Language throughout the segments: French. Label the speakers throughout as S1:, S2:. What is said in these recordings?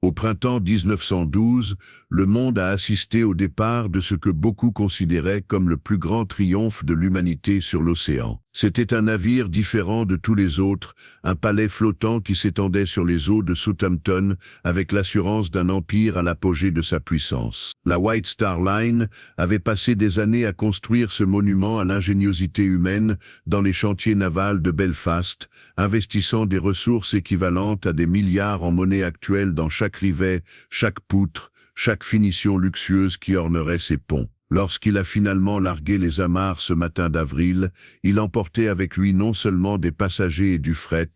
S1: Au printemps 1912, le monde a assisté au départ de ce que beaucoup considéraient comme le plus grand triomphe de l'humanité sur l'océan. C'était un navire différent de tous les autres, un palais flottant qui s'étendait sur les eaux de Southampton avec l'assurance d'un empire à l'apogée de sa puissance. La White Star Line avait passé des années à construire ce monument à l'ingéniosité humaine dans les chantiers navals de Belfast, investissant des ressources équivalentes à des milliards en monnaie actuelle dans chaque rivet, chaque poutre, chaque finition luxueuse qui ornerait ses ponts. Lorsqu'il a finalement largué les amarres ce matin d'avril, il emportait avec lui non seulement des passagers et du fret,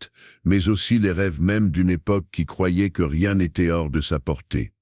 S1: mais aussi les rêves même d'une époque qui croyait que rien n'était hors de sa portée.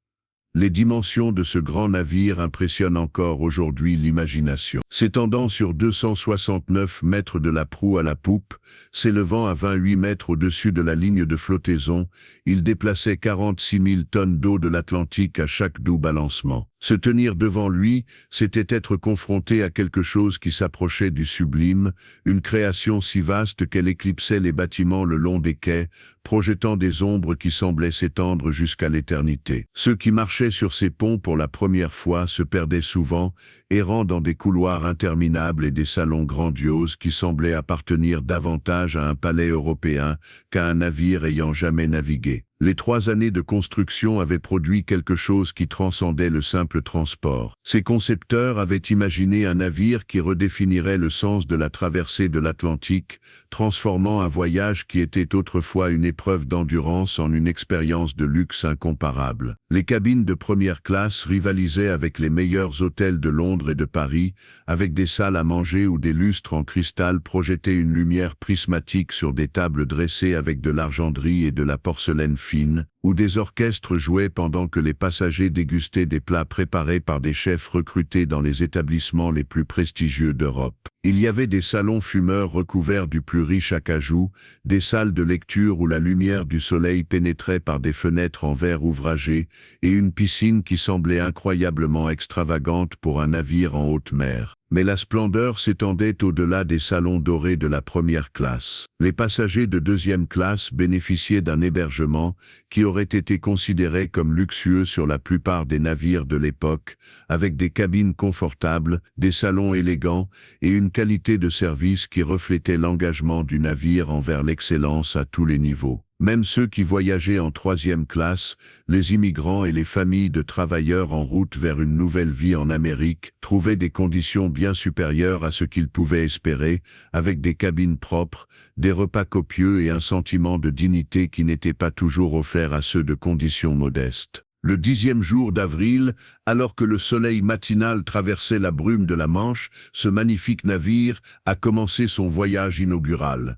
S1: Les dimensions de ce grand navire impressionnent encore aujourd'hui l'imagination. S'étendant sur 269 mètres de la proue à la poupe, s'élevant à 28 mètres au-dessus de la ligne de flottaison, il déplaçait 46 000 tonnes d'eau de l'Atlantique à chaque doux balancement. Se tenir devant lui, c'était être confronté à quelque chose qui s'approchait du sublime, une création si vaste qu'elle éclipsait les bâtiments le long des quais, projetant des ombres qui semblaient s'étendre jusqu'à l'éternité. Ceux qui marchaient sur ces ponts pour la première fois se perdaient souvent, errant dans des couloirs interminables et des salons grandioses qui semblaient appartenir davantage à un palais européen qu'à un navire ayant jamais navigué. Les 3 années de construction avaient produit quelque chose qui transcendait le simple transport. Ces concepteurs avaient imaginé un navire qui redéfinirait le sens de la traversée de l'Atlantique, transformant un voyage qui était autrefois une épreuve d'endurance en une expérience de luxe incomparable. Les cabines de première classe rivalisaient avec les meilleurs hôtels de Londres et de Paris, avec des salles à manger où des lustres en cristal projetaient une lumière prismatique sur des tables dressées avec de l'argenterie et de la porcelaine fine, où des orchestres jouaient pendant que les passagers dégustaient des plats préparés par des chefs recrutés dans les établissements les plus prestigieux d'Europe. Il y avait des salons fumeurs recouverts du plus riche acajou, des salles de lecture où la lumière du soleil pénétrait par des fenêtres en verre ouvragé, et une piscine qui semblait incroyablement extravagante pour un navire en haute mer. Mais la splendeur s'étendait au-delà des salons dorés de la première classe. Les passagers de deuxième classe bénéficiaient d'un hébergement qui aurait été considéré comme luxueux sur la plupart des navires de l'époque, avec des cabines confortables, des salons élégants et une qualité de service qui reflétait l'engagement du navire envers l'excellence à tous les niveaux. Même ceux qui voyageaient en 3e classe, les immigrants et les familles de travailleurs en route vers une nouvelle vie en Amérique, trouvaient des conditions bien supérieures à ce qu'ils pouvaient espérer, avec des cabines propres, des repas copieux et un sentiment de dignité qui n'était pas toujours offert à ceux de conditions modestes. Le 10e jour d'avril, alors que le soleil matinal traversait la brume de la Manche, ce magnifique navire a commencé son voyage inaugural.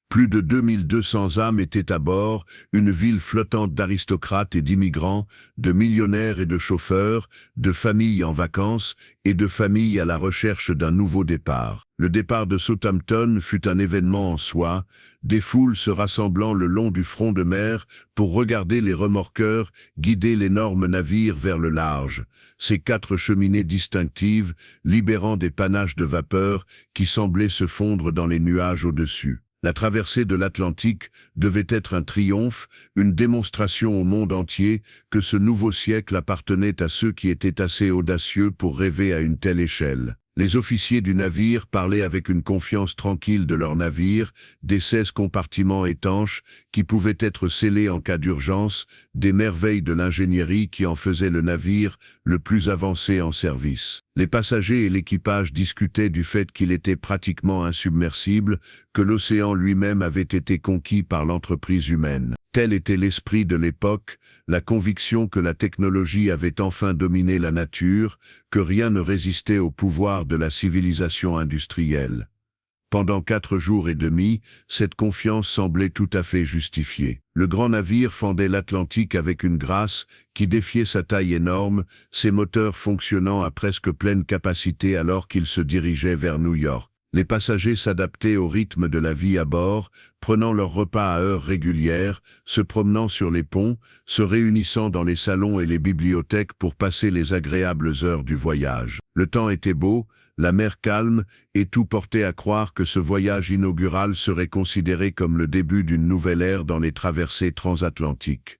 S1: Plus de 2200 âmes étaient à bord, une ville flottante d'aristocrates et d'immigrants, de millionnaires et de chauffeurs, de familles en vacances et de familles à la recherche d'un nouveau départ. Le départ de Southampton fut un événement en soi, des foules se rassemblant le long du front de mer pour regarder les remorqueurs guider l'énorme navire vers le large, ces 4 cheminées distinctives libérant des panaches de vapeur qui semblaient se fondre dans les nuages au-dessus. La traversée de l'Atlantique devait être un triomphe, une démonstration au monde entier que ce nouveau siècle appartenait à ceux qui étaient assez audacieux pour rêver à une telle échelle. Les officiers du navire parlaient avec une confiance tranquille de leur navire, des 16 compartiments étanches qui pouvaient être scellés en cas d'urgence, des merveilles de l'ingénierie qui en faisaient le navire le plus avancé en service. Les passagers et l'équipage discutaient du fait qu'il était pratiquement insubmersible, que l'océan lui-même avait été conquis par l'entreprise humaine. Tel était l'esprit de l'époque, la conviction que la technologie avait enfin dominé la nature, que rien ne résistait au pouvoir de la civilisation industrielle. Pendant 4 jours et demi, cette confiance semblait tout à fait justifiée. Le grand navire fendait l'Atlantique avec une grâce qui défiait sa taille énorme, ses moteurs fonctionnant à presque pleine capacité alors qu'il se dirigeait vers New York. Les passagers s'adaptaient au rythme de la vie à bord, prenant leurs repas à heures régulières, se promenant sur les ponts, se réunissant dans les salons et les bibliothèques pour passer les agréables heures du voyage. Le temps était beau, la mer calme, et tout portait à croire que ce voyage inaugural serait considéré comme le début d'une nouvelle ère dans les traversées transatlantiques.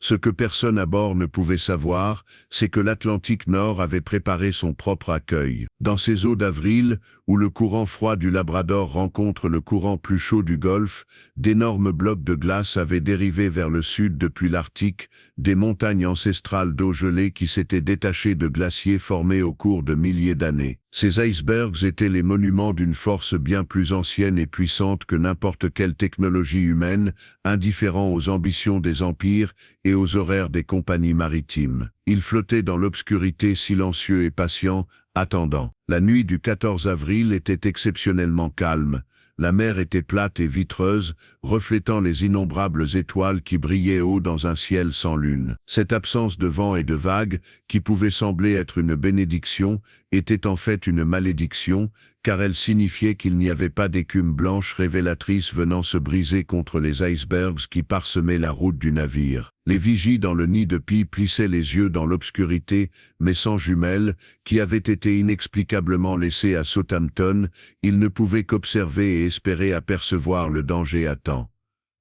S1: Ce que personne à bord ne pouvait savoir, c'est que l'Atlantique Nord avait préparé son propre accueil. Dans ces eaux d'avril, où le courant froid du Labrador rencontre le courant plus chaud du Golfe, d'énormes blocs de glace avaient dérivé vers le sud depuis l'Arctique, des montagnes ancestrales d'eau gelée qui s'étaient détachées de glaciers formés au cours de milliers d'années. Ces icebergs étaient les monuments d'une force bien plus ancienne et puissante que n'importe quelle technologie humaine, indifférents aux ambitions des empires et aux horaires des compagnies maritimes. Ils flottaient dans l'obscurité silencieux et patient, attendant. La nuit du 14 avril était exceptionnellement calme. La mer était plate et vitreuse, reflétant les innombrables étoiles qui brillaient haut dans un ciel sans lune. Cette absence de vent et de vagues, qui pouvait sembler être une bénédiction, était en fait une malédiction, car elle signifiait qu'il n'y avait pas d'écume blanche révélatrice venant se briser contre les icebergs qui parsemaient la route du navire. Les vigies dans le nid de pie plissaient les yeux dans l'obscurité, mais sans jumelles, qui avaient été inexplicablement laissées à Southampton, ils ne pouvaient qu'observer et espérer apercevoir le danger à temps.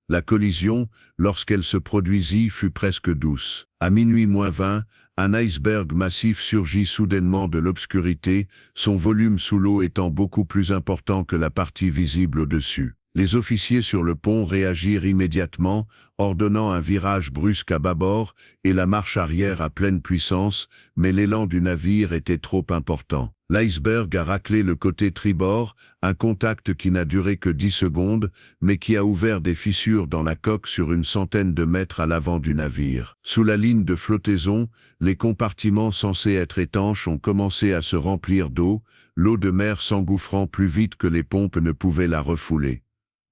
S1: La collision, lorsqu'elle se produisit, fut presque douce. À minuit moins 20, un iceberg massif surgit soudainement de l'obscurité, son volume sous l'eau étant beaucoup plus important que la partie visible au-dessus. Les officiers sur le pont réagirent immédiatement, ordonnant un virage brusque à bâbord et la marche arrière à pleine puissance, mais l'élan du navire était trop important. L'iceberg a raclé le côté tribord, un contact qui n'a duré que 10 secondes, mais qui a ouvert des fissures dans la coque sur une centaine de mètres à l'avant du navire. Sous la ligne de flottaison, les compartiments censés être étanches ont commencé à se remplir d'eau, l'eau de mer s'engouffrant plus vite que les pompes ne pouvaient la refouler.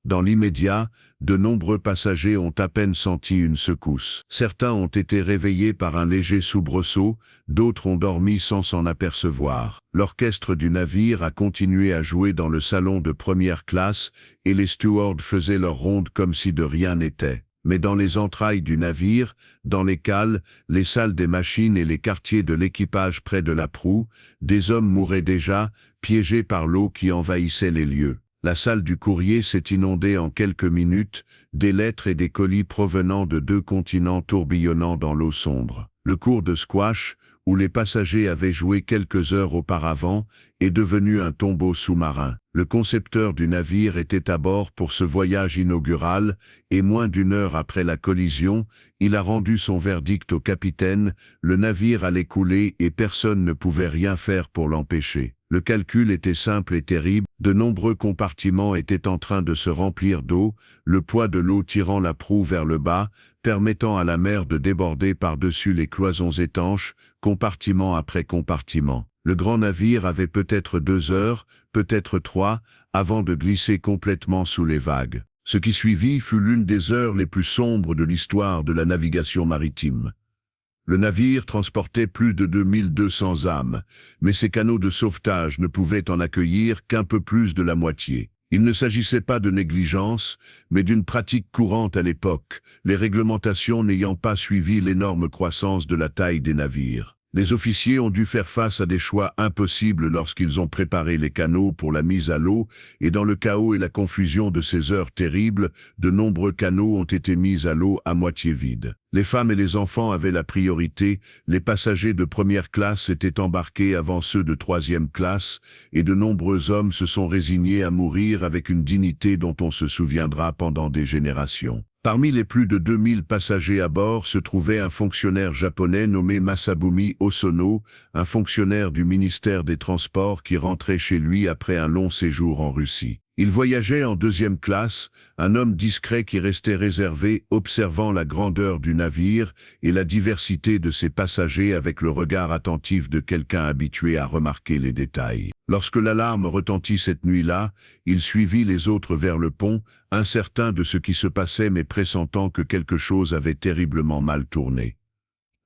S1: Dans l'immédiat, de nombreux passagers ont à peine senti une secousse. Certains ont été réveillés par un léger soubresaut, d'autres ont dormi sans s'en apercevoir. L'orchestre du navire a continué à jouer dans le salon de première classe et les stewards faisaient leur ronde comme si de rien n'était. Mais dans les entrailles du navire, dans les cales, les salles des machines et les quartiers de l'équipage près de la proue, des hommes mouraient déjà, piégés par l'eau qui envahissait les lieux. La salle du courrier s'est inondée en quelques minutes, des lettres et des colis provenant de 2 continents tourbillonnant dans l'eau sombre. Le cours de squash, où les passagers avaient joué quelques heures auparavant, est devenu un tombeau sous-marin. Le concepteur du navire était à bord pour ce voyage inaugural, et moins d'1 heure après la collision, il a rendu son verdict au capitaine, le navire allait couler et personne ne pouvait rien faire pour l'empêcher. Le calcul était simple et terrible, de nombreux compartiments étaient en train de se remplir d'eau, le poids de l'eau tirant la proue vers le bas, permettant à la mer de déborder par-dessus les cloisons étanches, compartiment après compartiment. Le grand navire avait peut-être 2 heures, peut-être 3, avant de glisser complètement sous les vagues. Ce qui suivit fut l'une des heures les plus sombres de l'histoire de la navigation maritime. Le navire transportait plus de 2200 âmes, mais ses canaux de sauvetage ne pouvaient en accueillir qu'un peu plus de la moitié. Il ne s'agissait pas de négligence, mais d'une pratique courante à l'époque, les réglementations n'ayant pas suivi l'énorme croissance de la taille des navires. Les officiers ont dû faire face à des choix impossibles lorsqu'ils ont préparé les canaux pour la mise à l'eau, et dans le chaos et la confusion de ces heures terribles, de nombreux canaux ont été mis à l'eau à moitié vides. Les femmes et les enfants avaient la priorité, les passagers de première classe étaient embarqués avant ceux de 3e classe, et de nombreux hommes se sont résignés à mourir avec une dignité dont on se souviendra pendant des générations. Parmi les plus de 2000 passagers à bord se trouvait un fonctionnaire japonais nommé Masabumi Osono, un fonctionnaire du ministère des Transports qui rentrait chez lui après un long séjour en Russie. Il voyageait en 2e classe, un homme discret qui restait réservé, observant la grandeur du navire et la diversité de ses passagers avec le regard attentif de quelqu'un habitué à remarquer les détails. Lorsque l'alarme retentit cette nuit-là, il suivit les autres vers le pont, incertain de ce qui se passait mais pressentant que quelque chose avait terriblement mal tourné.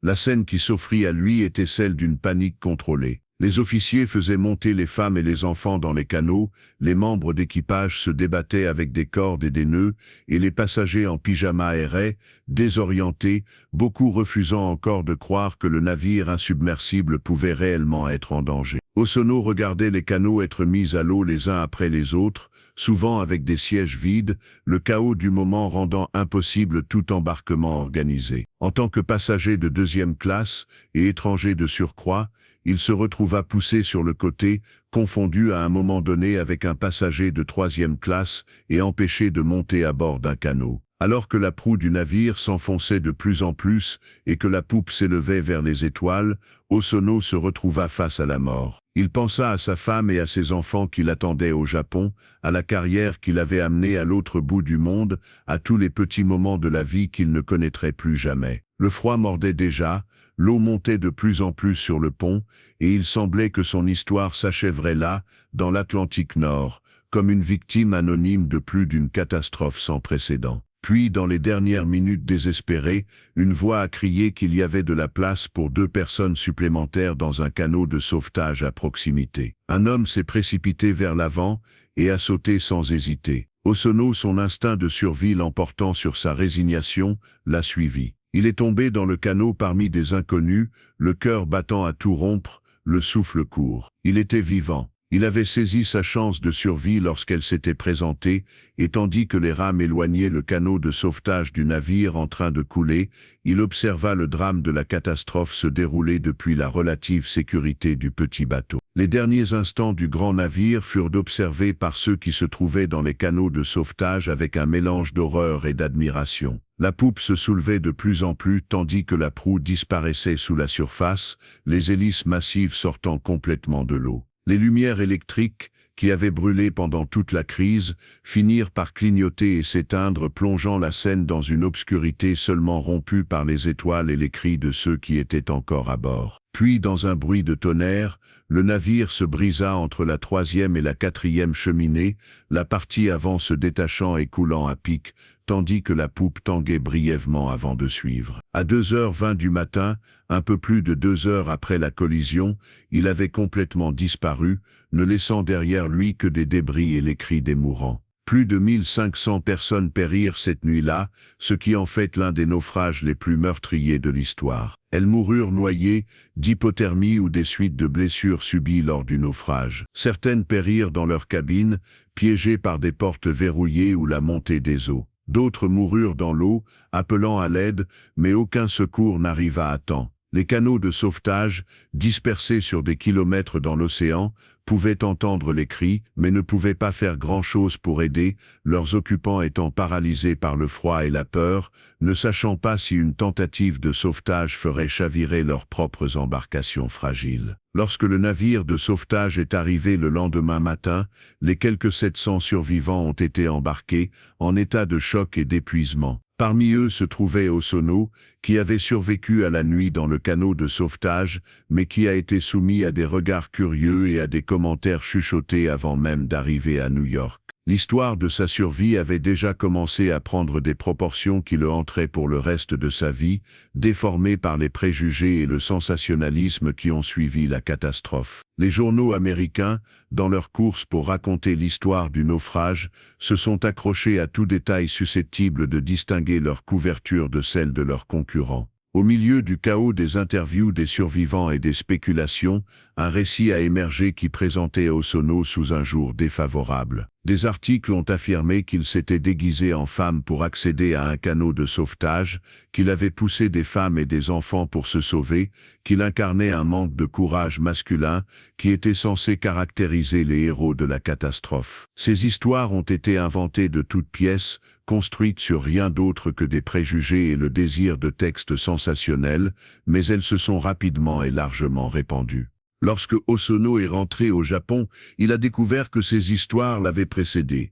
S1: La scène qui s'offrit à lui était celle d'une panique contrôlée. Les officiers faisaient monter les femmes et les enfants dans les canots, les membres d'équipage se débattaient avec des cordes et des nœuds, et les passagers en pyjama erraient, désorientés, beaucoup refusant encore de croire que le navire insubmersible pouvait réellement être en danger. Osono regardait les canots être mis à l'eau les uns après les autres, souvent avec des sièges vides, le chaos du moment rendant impossible tout embarquement organisé. En tant que passager de deuxième classe et étranger de surcroît, il se retrouva poussé sur le côté, confondu à un moment donné avec un passager de troisième classe et empêché de monter à bord d'un canot. Alors que la proue du navire s'enfonçait de plus en plus et que la poupe s'élevait vers les étoiles, Osono se retrouva face à la mort. Il pensa à sa femme et à ses enfants qui l'attendaient au Japon, à la carrière qui l'avait amené à l'autre bout du monde, à tous les petits moments de la vie qu'il ne connaîtrait plus jamais. Le froid mordait déjà, l'eau montait de plus en plus sur le pont, et il semblait que son histoire s'achèverait là, dans l'Atlantique Nord, comme une victime anonyme de plus d'une catastrophe sans précédent. Puis, dans les dernières minutes désespérées, une voix a crié qu'il y avait de la place pour 2 personnes supplémentaires dans un canot de sauvetage à proximité. Un homme s'est précipité vers l'avant et a sauté sans hésiter. Osono, son instinct de survie l'emportant sur sa résignation, l'a suivi. Il est tombé dans le canot parmi des inconnus, le cœur battant à tout rompre, le souffle court. Il était vivant. Il avait saisi sa chance de survie lorsqu'elle s'était présentée, et tandis que les rames éloignaient le canot de sauvetage du navire en train de couler, il observa le drame de la catastrophe se dérouler depuis la relative sécurité du petit bateau. Les derniers instants du grand navire furent observés par ceux qui se trouvaient dans les canots de sauvetage avec un mélange d'horreur et d'admiration. La poupe se soulevait de plus en plus tandis que la proue disparaissait sous la surface, les hélices massives sortant complètement de l'eau. Les lumières électriques, qui avaient brûlé pendant toute la crise, finirent par clignoter et s'éteindre, plongeant la scène dans une obscurité seulement rompue par les étoiles et les cris de ceux qui étaient encore à bord. Puis, dans un bruit de tonnerre, le navire se brisa entre la 3e et la 4e cheminée, la partie avant se détachant et coulant à pic, tandis que la poupe tanguait brièvement avant de suivre. À 2h20 du matin, un peu plus de 2 heures après la collision, il avait complètement disparu, ne laissant derrière lui que des débris et les cris des mourants. Plus de 1500 personnes périrent cette nuit-là, ce qui en fait l'un des naufrages les plus meurtriers de l'histoire. Elles moururent noyées, d'hypothermie ou des suites de blessures subies lors du naufrage. Certaines périrent dans leur cabine, piégées par des portes verrouillées ou la montée des eaux. D'autres moururent dans l'eau, appelant à l'aide, mais aucun secours n'arriva à temps. Les canots de sauvetage, dispersés sur des kilomètres dans l'océan, pouvaient entendre les cris, mais ne pouvaient pas faire grand-chose pour aider, leurs occupants étant paralysés par le froid et la peur, ne sachant pas si une tentative de sauvetage ferait chavirer leurs propres embarcations fragiles. Lorsque le navire de sauvetage est arrivé le lendemain matin, les quelques 700 survivants ont été embarqués, en état de choc et d'épuisement. Parmi eux se trouvait Osono, qui avait survécu à la nuit dans le canot de sauvetage, mais qui a été soumis à des regards curieux et à des commentaires chuchotés avant même d'arriver à New York. L'histoire de sa survie avait déjà commencé à prendre des proportions qui le hanteraient pour le reste de sa vie, déformées par les préjugés et le sensationnalisme qui ont suivi la catastrophe. Les journaux américains, dans leur course pour raconter l'histoire du naufrage, se sont accrochés à tout détail susceptible de distinguer leur couverture de celle de leurs concurrents. Au milieu du chaos des interviews des survivants et des spéculations, un récit a émergé qui présentait Osono sous un jour défavorable. Des articles ont affirmé qu'il s'était déguisé en femme pour accéder à un canot de sauvetage, qu'il avait poussé des femmes et des enfants pour se sauver, qu'il incarnait un manque de courage masculin qui était censé caractériser les héros de la catastrophe. Ces histoires ont été inventées de toutes pièces, construites sur rien d'autre que des préjugés et le désir de textes sensationnels, mais elles se sont rapidement et largement répandues. Lorsque Osono est rentré au Japon, il a découvert que ces histoires l'avaient précédé.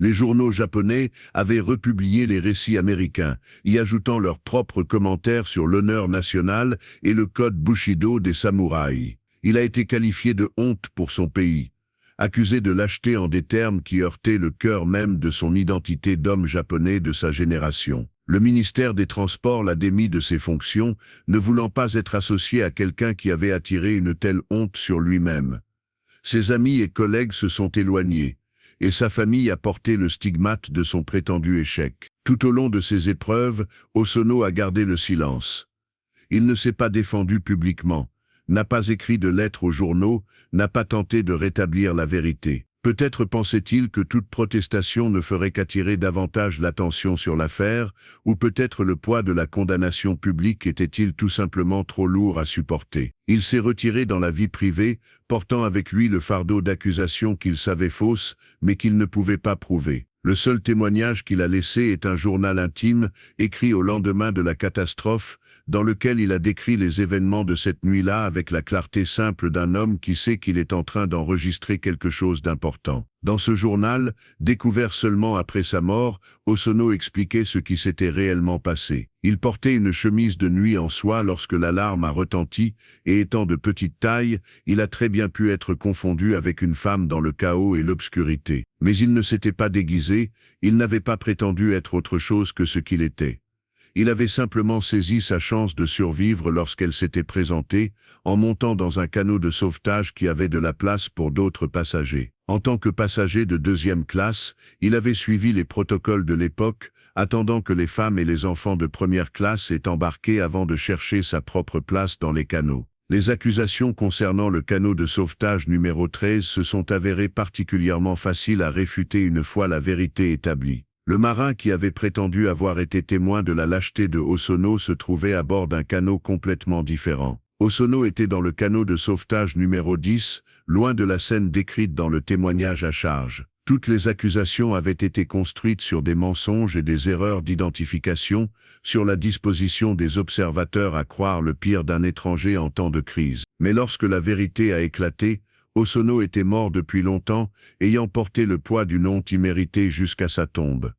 S1: Les journaux japonais avaient republié les récits américains, y ajoutant leurs propres commentaires sur l'honneur national et le code Bushido des samouraïs. Il a été qualifié de honte pour son pays, accusé de lâcheté en des termes qui heurtaient le cœur même de son identité d'homme japonais de sa génération. Le ministère des Transports l'a démis de ses fonctions, ne voulant pas être associé à quelqu'un qui avait attiré une telle honte sur lui-même. Ses amis et collègues se sont éloignés, et sa famille a porté le stigmate de son prétendu échec. Tout au long de ces épreuves, Osono a gardé le silence. Il ne s'est pas défendu publiquement, n'a pas écrit de lettres aux journaux, n'a pas tenté de rétablir la vérité. Peut-être pensait-il que toute protestation ne ferait qu'attirer davantage l'attention sur l'affaire, ou peut-être le poids de la condamnation publique était-il tout simplement trop lourd à supporter. Il s'est retiré dans la vie privée, portant avec lui le fardeau d'accusations qu'il savait fausses, mais qu'il ne pouvait pas prouver. Le seul témoignage qu'il a laissé est un journal intime, écrit au lendemain de la catastrophe, dans lequel il a décrit les événements de cette nuit-là avec la clarté simple d'un homme qui sait qu'il est en train d'enregistrer quelque chose d'important. Dans ce journal, découvert seulement après sa mort, Hosono expliquait ce qui s'était réellement passé. Il portait une chemise de nuit en soie lorsque l'alarme a retenti, et étant de petite taille, il a très bien pu être confondu avec une femme dans le chaos et l'obscurité. Mais il ne s'était pas déguisé, il n'avait pas prétendu être autre chose que ce qu'il était. Il avait simplement saisi sa chance de survivre lorsqu'elle s'était présentée, en montant dans un canot de sauvetage qui avait de la place pour d'autres passagers. En tant que passager de deuxième classe, il avait suivi les protocoles de l'époque, attendant que les femmes et les enfants de première classe aient embarqué avant de chercher sa propre place dans les canots. Les accusations concernant le canot de sauvetage numéro 13 se sont avérées particulièrement faciles à réfuter une fois la vérité établie. Le marin qui avait prétendu avoir été témoin de la lâcheté de Hosono se trouvait à bord d'un canot complètement différent. Hosono était dans le canot de sauvetage numéro 10, loin de la scène décrite dans le témoignage à charge. Toutes les accusations avaient été construites sur des mensonges et des erreurs d'identification, sur la disposition des observateurs à croire le pire d'un étranger en temps de crise. Mais lorsque la vérité a éclaté, Hosono était mort depuis longtemps, ayant porté le poids d'une honte imméritée jusqu'à sa tombe.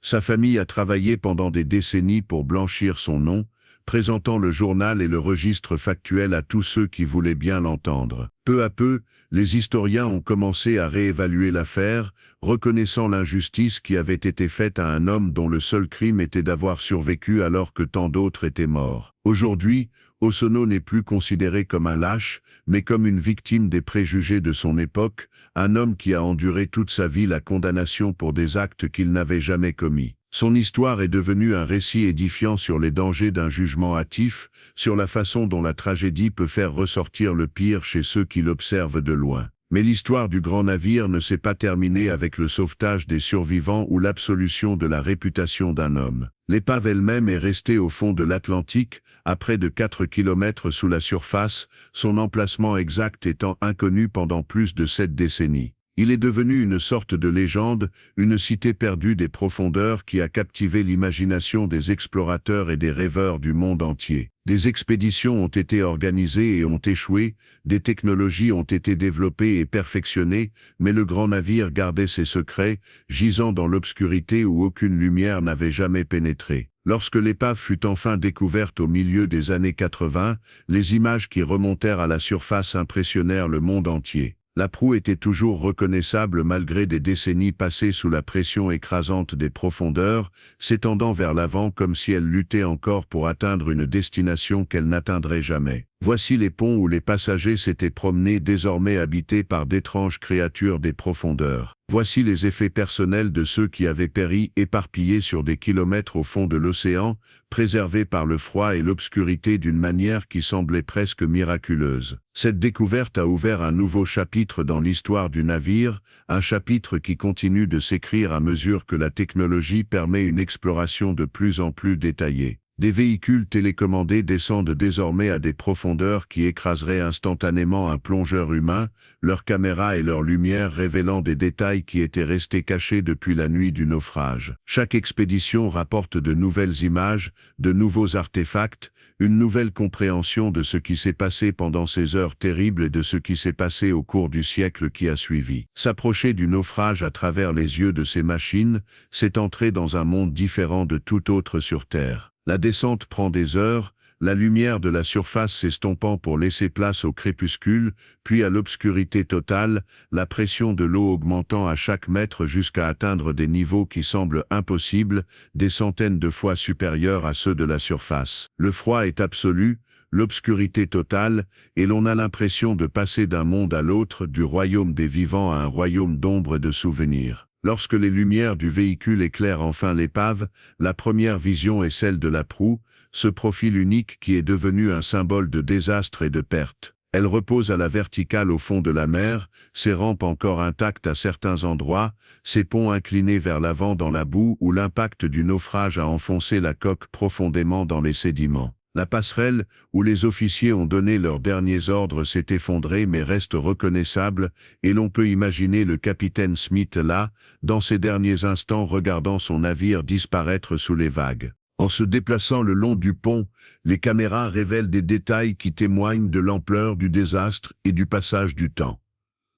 S1: Sa famille a travaillé pendant des décennies pour blanchir son nom, présentant le journal et le registre factuel à tous ceux qui voulaient bien l'entendre. Peu à peu, les historiens ont commencé à réévaluer l'affaire, reconnaissant l'injustice qui avait été faite à un homme dont le seul crime était d'avoir survécu alors que tant d'autres étaient morts. Aujourd'hui, Hosono n'est plus considéré comme un lâche, mais comme une victime des préjugés de son époque, un homme qui a enduré toute sa vie la condamnation pour des actes qu'il n'avait jamais commis. Son histoire est devenue un récit édifiant sur les dangers d'un jugement hâtif, sur la façon dont la tragédie peut faire ressortir le pire chez ceux qui l'observent de loin. Mais l'histoire du grand navire ne s'est pas terminée avec le sauvetage des survivants ou l'absolution de la réputation d'un homme. L'épave elle-même est restée au fond de l'Atlantique, à près de 4 kilomètres sous la surface, son emplacement exact étant inconnu pendant plus de 7 décennies. Il est devenu une sorte de légende, une cité perdue des profondeurs qui a captivé l'imagination des explorateurs et des rêveurs du monde entier. Des expéditions ont été organisées et ont échoué, des technologies ont été développées et perfectionnées, mais le grand navire gardait ses secrets, gisant dans l'obscurité où aucune lumière n'avait jamais pénétré. Lorsque l'épave fut enfin découverte au milieu des années 80, les images qui remontèrent à la surface impressionnèrent le monde entier. La proue était toujours reconnaissable malgré des décennies passées sous la pression écrasante des profondeurs, s'étendant vers l'avant comme si elle luttait encore pour atteindre une destination qu'elle n'atteindrait jamais. Voici les ponts où les passagers s'étaient promenés désormais habités par d'étranges créatures des profondeurs. Voici les effets personnels de ceux qui avaient péri éparpillés sur des kilomètres au fond de l'océan, préservés par le froid et l'obscurité d'une manière qui semblait presque miraculeuse. Cette découverte a ouvert un nouveau chapitre dans l'histoire du navire, un chapitre qui continue de s'écrire à mesure que la technologie permet une exploration de plus en plus détaillée. Des véhicules télécommandés descendent désormais à des profondeurs qui écraseraient instantanément un plongeur humain, leurs caméras et leurs lumières révélant des détails qui étaient restés cachés depuis la nuit du naufrage. Chaque expédition rapporte de nouvelles images, de nouveaux artefacts, une nouvelle compréhension de ce qui s'est passé pendant ces heures terribles et de ce qui s'est passé au cours du siècle qui a suivi. S'approcher du naufrage à travers les yeux de ces machines, c'est entrer dans un monde différent de tout autre sur Terre. La descente prend des heures, la lumière de la surface s'estompant pour laisser place au crépuscule, puis à l'obscurité totale, la pression de l'eau augmentant à chaque mètre jusqu'à atteindre des niveaux qui semblent impossibles, des centaines de fois supérieurs à ceux de la surface. Le froid est absolu, l'obscurité totale, et l'on a l'impression de passer d'un monde à l'autre, du royaume des vivants à un royaume d'ombre et de souvenirs. Lorsque les lumières du véhicule éclairent enfin l'épave, la première vision est celle de la proue, ce profil unique qui est devenu un symbole de désastre et de perte. Elle repose à la verticale au fond de la mer, ses rampes encore intactes à certains endroits, ses ponts inclinés vers l'avant dans la boue où l'impact du naufrage a enfoncé la coque profondément dans les sédiments. La passerelle, où les officiers ont donné leurs derniers ordres, s'est effondrée mais reste reconnaissable, et l'on peut imaginer le capitaine Smith là, dans ces derniers instants regardant son navire disparaître sous les vagues. En se déplaçant le long du pont, les caméras révèlent des détails qui témoignent de l'ampleur du désastre et du passage du temps.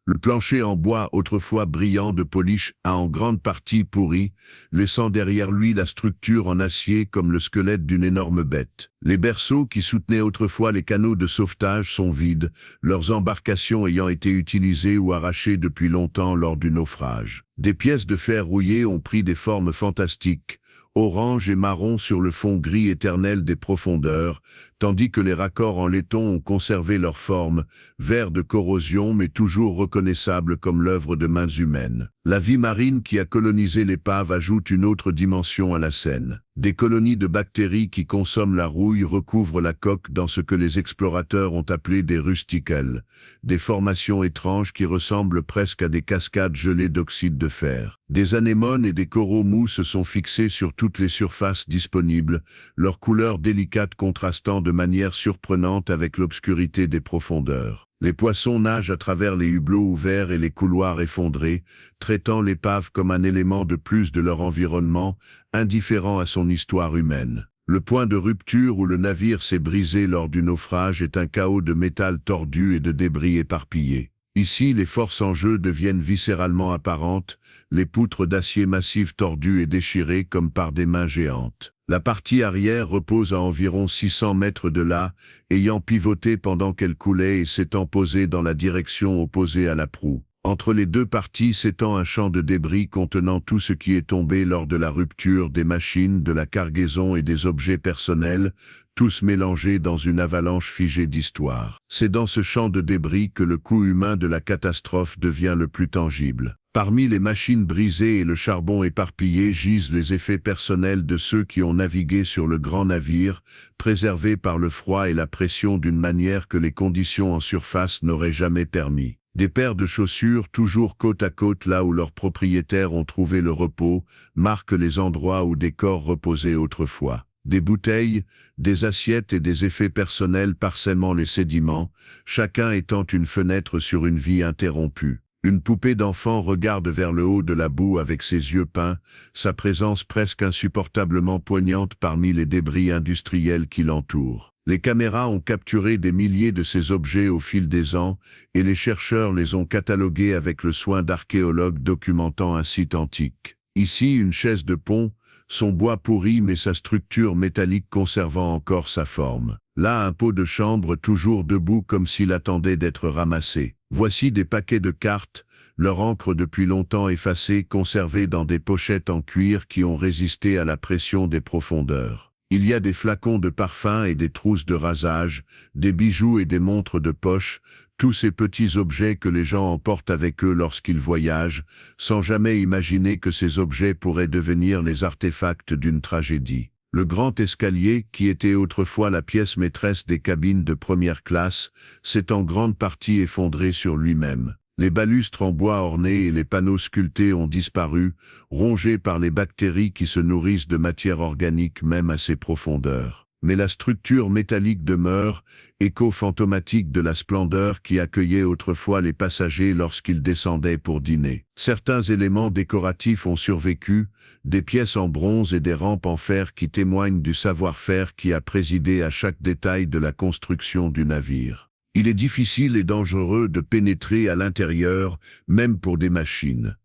S1: Le plancher en bois, autrefois brillant de polish, a en grande partie pourri, laissant derrière lui la structure en acier comme le squelette d'une énorme bête. Les berceaux qui soutenaient autrefois les canaux de sauvetage sont vides, leurs embarcations ayant été utilisées ou arrachées depuis longtemps lors du naufrage. Des pièces de fer rouillées ont pris des formes fantastiques, orange et marron sur le fond gris éternel des profondeurs, tandis que les raccords en laiton ont conservé leur forme, vert de corrosion mais toujours reconnaissable comme l'œuvre de mains humaines. La vie marine qui a colonisé l'épave ajoute une autre dimension à la scène. Des colonies de bactéries qui consomment la rouille recouvrent la coque dans ce que les explorateurs ont appelé des rusticles, des formations étranges qui ressemblent presque à des cascades gelées d'oxyde de fer. Des anémones et des coraux mous se sont fixés sur toutes les surfaces disponibles, leurs couleurs délicates contrastant de manière surprenante avec l'obscurité des profondeurs. Les poissons nagent à travers les hublots ouverts et les couloirs effondrés, traitant l'épave comme un élément de plus de leur environnement, indifférent à son histoire humaine. Le point de rupture où le navire s'est brisé lors du naufrage est un chaos de métal tordu et de débris éparpillés. Ici, les forces en jeu deviennent viscéralement apparentes, les poutres d'acier massif tordues et déchirées comme par des mains géantes. La partie arrière repose à environ 600 mètres de là, ayant pivoté pendant qu'elle coulait et s'étant posée dans la direction opposée à la proue. Entre les deux parties s'étend un champ de débris contenant tout ce qui est tombé lors de la rupture des machines, de la cargaison et des objets personnels, tous mélangés dans une avalanche figée d'histoire. C'est dans ce champ de débris que le coût humain de la catastrophe devient le plus tangible. Parmi les machines brisées et le charbon éparpillé gisent les effets personnels de ceux qui ont navigué sur le grand navire, préservés par le froid et la pression d'une manière que les conditions en surface n'auraient jamais permis. Des paires de chaussures toujours côte à côte là où leurs propriétaires ont trouvé le repos, marquent les endroits où des corps reposaient autrefois. Des bouteilles, des assiettes et des effets personnels parsemant les sédiments, chacun étant une fenêtre sur une vie interrompue. Une poupée d'enfant regarde vers le haut de la boue avec ses yeux peints, sa présence presque insupportablement poignante parmi les débris industriels qui l'entourent. Les caméras ont capturé des milliers de ces objets au fil des ans, et les chercheurs les ont catalogués avec le soin d'archéologues documentant un site antique. Ici, une chaise de pont, son bois pourri mais sa structure métallique conservant encore sa forme. Là, un pot de chambre toujours debout comme s'il attendait d'être ramassé. Voici des paquets de cartes, leur encre depuis longtemps effacée, conservée dans des pochettes en cuir qui ont résisté à la pression des profondeurs. Il y a des flacons de parfum et des trousses de rasage, des bijoux et des montres de poche, tous ces petits objets que les gens emportent avec eux lorsqu'ils voyagent, sans jamais imaginer que ces objets pourraient devenir les artefacts d'une tragédie. Le grand escalier, qui était autrefois la pièce maîtresse des cabines de première classe, s'est en grande partie effondré sur lui-même. Les balustres en bois ornés et les panneaux sculptés ont disparu, rongés par les bactéries qui se nourrissent de matière organique même à ces profondeurs. Mais la structure métallique demeure, écho fantomatique de la splendeur qui accueillait autrefois les passagers lorsqu'ils descendaient pour dîner. Certains éléments décoratifs ont survécu, des pièces en bronze et des rampes en fer qui témoignent du savoir-faire qui a présidé à chaque détail de la construction du navire. Il est difficile et dangereux de pénétrer à l'intérieur, même pour des machines.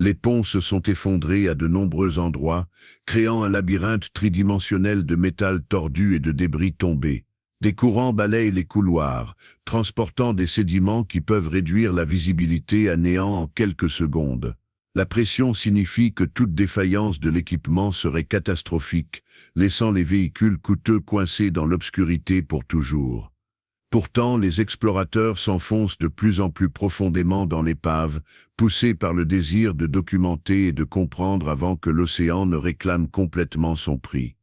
S1: Les ponts se sont effondrés à de nombreux endroits, créant un labyrinthe tridimensionnel de métal tordu et de débris tombés. Des courants balayent les couloirs, transportant des sédiments qui peuvent réduire la visibilité à néant en quelques secondes. La pression signifie que toute défaillance de l'équipement serait catastrophique, laissant les véhicules coûteux coincés dans l'obscurité pour toujours. Pourtant, les explorateurs s'enfoncent de plus en plus profondément dans l'épave, poussés par le désir de documenter et de comprendre avant que l'océan ne réclame complètement son prix.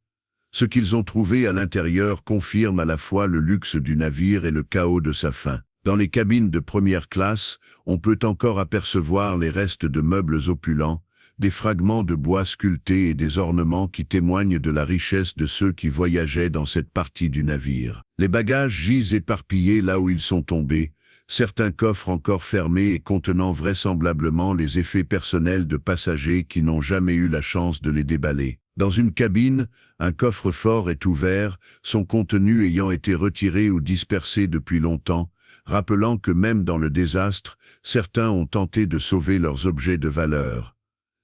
S1: Ce qu'ils ont trouvé à l'intérieur confirme à la fois le luxe du navire et le chaos de sa fin. Dans les cabines de première classe, on peut encore apercevoir les restes de meubles opulents, des fragments de bois sculptés et des ornements qui témoignent de la richesse de ceux qui voyageaient dans cette partie du navire. Les bagages gisent éparpillés là où ils sont tombés, certains coffres encore fermés et contenant vraisemblablement les effets personnels de passagers qui n'ont jamais eu la chance de les déballer. Dans une cabine, un coffre-fort est ouvert, son contenu ayant été retiré ou dispersé depuis longtemps, rappelant que même dans le désastre, certains ont tenté de sauver leurs objets de valeur.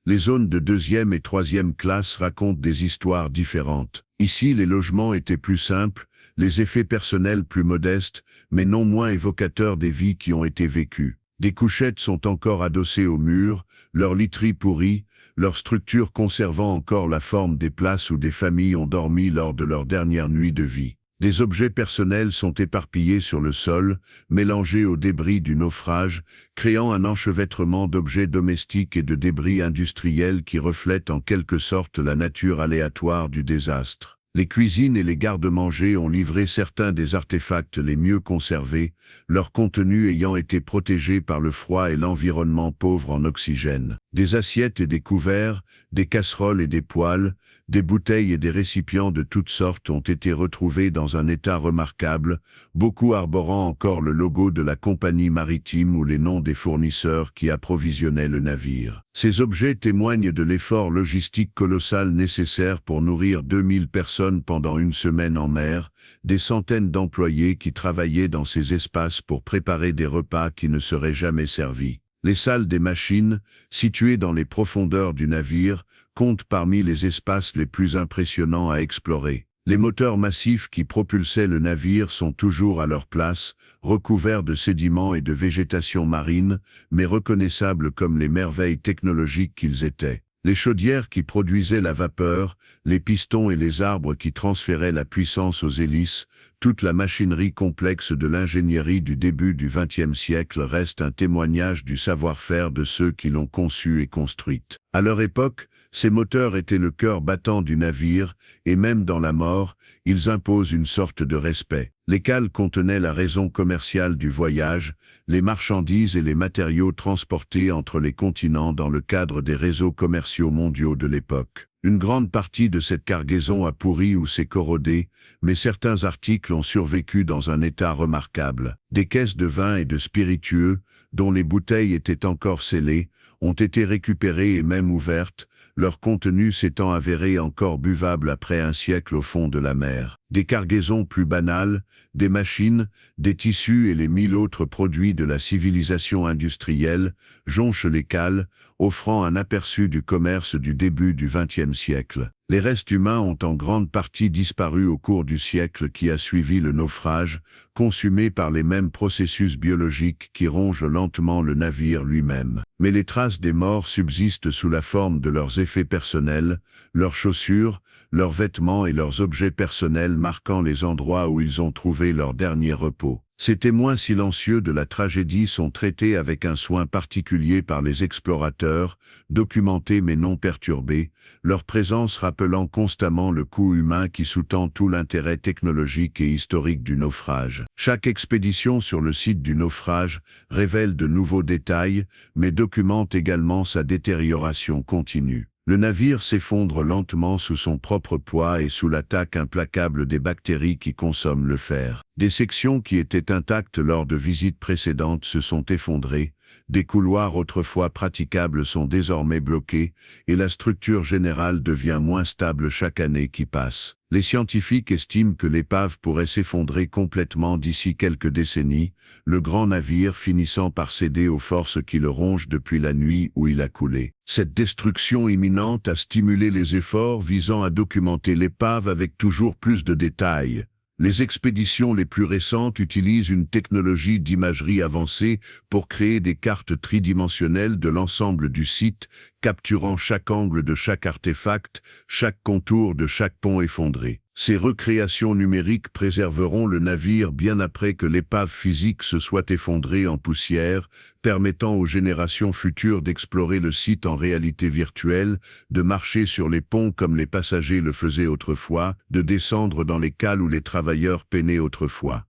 S1: Les zones de deuxième et troisième classe racontent des histoires différentes. Ici, les logements étaient plus simples, les effets personnels plus modestes, mais non moins évocateurs des vies qui ont été vécues. Des couchettes sont encore adossées au mur, leurs literies pourries, leur structure conservant encore la forme des places où des familles ont dormi lors de leur dernière nuit de vie. Des objets personnels sont éparpillés sur le sol, mélangés aux débris du naufrage, créant un enchevêtrement d'objets domestiques et de débris industriels qui reflètent en quelque sorte la nature aléatoire du désastre. Les cuisines et les garde-manger ont livré certains des artefacts les mieux conservés, leur contenu ayant été protégé par le froid et l'environnement pauvre en oxygène. Des assiettes et des couverts, des casseroles et des poêles, des bouteilles et des récipients de toutes sortes ont été retrouvés dans un état remarquable, beaucoup arborant encore le logo de la compagnie maritime ou les noms des fournisseurs qui approvisionnaient le navire. Ces objets témoignent de l'effort logistique colossal nécessaire pour nourrir 2000 personnes pendant une semaine en mer, des centaines d'employés qui travaillaient dans ces espaces pour préparer des repas qui ne seraient jamais servis. Les salles des machines, situées dans les profondeurs du navire, comptent parmi les espaces les plus impressionnants à explorer. Les moteurs massifs qui propulsaient le navire sont toujours à leur place, recouverts de sédiments et de végétation marine, mais reconnaissables comme les merveilles technologiques qu'ils étaient. Les chaudières qui produisaient la vapeur, les pistons et les arbres qui transféraient la puissance aux hélices, toute la machinerie complexe de l'ingénierie du début du XXe siècle reste un témoignage du savoir-faire de ceux qui l'ont conçue et construite. À leur époque, ces moteurs étaient le cœur battant du navire, et même dans la mort, ils imposent une sorte de respect. Les cales contenaient la raison commerciale du voyage, les marchandises et les matériaux transportés entre les continents dans le cadre des réseaux commerciaux mondiaux de l'époque. Une grande partie de cette cargaison a pourri ou s'est corrodée, mais certains articles ont survécu dans un état remarquable. Des caisses de vin et de spiritueux, dont les bouteilles étaient encore scellées, ont été récupérées et même ouvertes, leur contenu s'étant avéré encore buvable après un siècle au fond de la mer. Des cargaisons plus banales, des machines, des tissus et les 1000 autres produits de la civilisation industrielle jonchent les cales, offrant un aperçu du commerce du début du XXe siècle. Les restes humains ont en grande partie disparu au cours du siècle qui a suivi le naufrage, consumés par les mêmes processus biologiques qui rongent lentement le navire lui-même. Mais les traces des morts subsistent sous la forme de leurs effets personnels, leurs chaussures, leurs vêtements et leurs objets personnels marquant les endroits où ils ont trouvé leur dernier repos. Ces témoins silencieux de la tragédie sont traités avec un soin particulier par les explorateurs, documentés mais non perturbés, leur présence rappelant constamment le coût humain qui sous-tend tout l'intérêt technologique et historique du naufrage. Chaque expédition sur le site du naufrage révèle de nouveaux détails, mais documente également sa détérioration continue. Le navire s'effondre lentement sous son propre poids et sous l'attaque implacable des bactéries qui consomment le fer. Des sections qui étaient intactes lors de visites précédentes se sont effondrées, des couloirs autrefois praticables sont désormais bloqués, et la structure générale devient moins stable chaque année qui passe. Les scientifiques estiment que l'épave pourrait s'effondrer complètement d'ici quelques décennies, le grand navire finissant par céder aux forces qui le rongent depuis la nuit où il a coulé. Cette destruction imminente a stimulé les efforts visant à documenter l'épave avec toujours plus de détails. Les expéditions les plus récentes utilisent une technologie d'imagerie avancée pour créer des cartes tridimensionnelles de l'ensemble du site, capturant chaque angle de chaque artefact, chaque contour de chaque pont effondré. Ces recréations numériques préserveront le navire bien après que l'épave physique se soit effondrée en poussière, permettant aux générations futures d'explorer le site en réalité virtuelle, de marcher sur les ponts comme les passagers le faisaient autrefois, de descendre dans les cales où les travailleurs peinaient autrefois.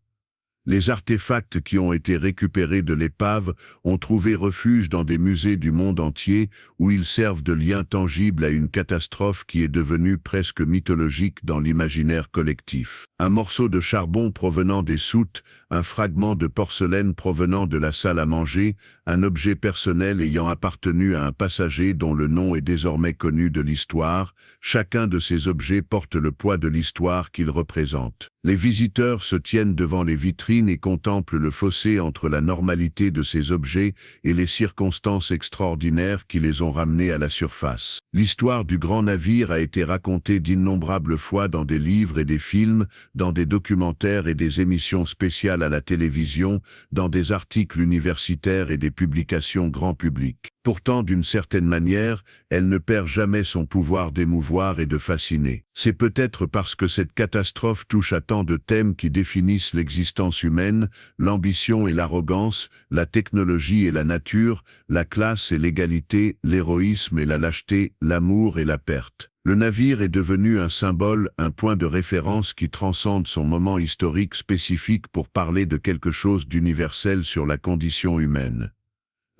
S1: Les artefacts qui ont été récupérés de l'épave ont trouvé refuge dans des musées du monde entier où ils servent de lien tangible à une catastrophe qui est devenue presque mythologique dans l'imaginaire collectif. Un morceau de charbon provenant des soutes, un fragment de porcelaine provenant de la salle à manger, un objet personnel ayant appartenu à un passager dont le nom est désormais connu de l'histoire, chacun de ces objets porte le poids de l'histoire qu'il représente. Les visiteurs se tiennent devant les vitrines et contemplent le fossé entre la normalité de ces objets et les circonstances extraordinaires qui les ont ramenés à la surface. L'histoire du grand navire a été racontée d'innombrables fois dans des livres et des films, dans des documentaires et des émissions spéciales à la télévision, dans des articles universitaires et des publications grand public. Pourtant, d'une certaine manière, elle ne perd jamais son pouvoir d'émouvoir et de fasciner. C'est peut-être parce que cette catastrophe touche à tant de thèmes qui définissent l'existence humaine, l'ambition et l'arrogance, la technologie et la nature, la classe et l'égalité, l'héroïsme et la lâcheté, l'amour et la perte. Le navire est devenu un symbole, un point de référence qui transcende son moment historique spécifique pour parler de quelque chose d'universel sur la condition humaine.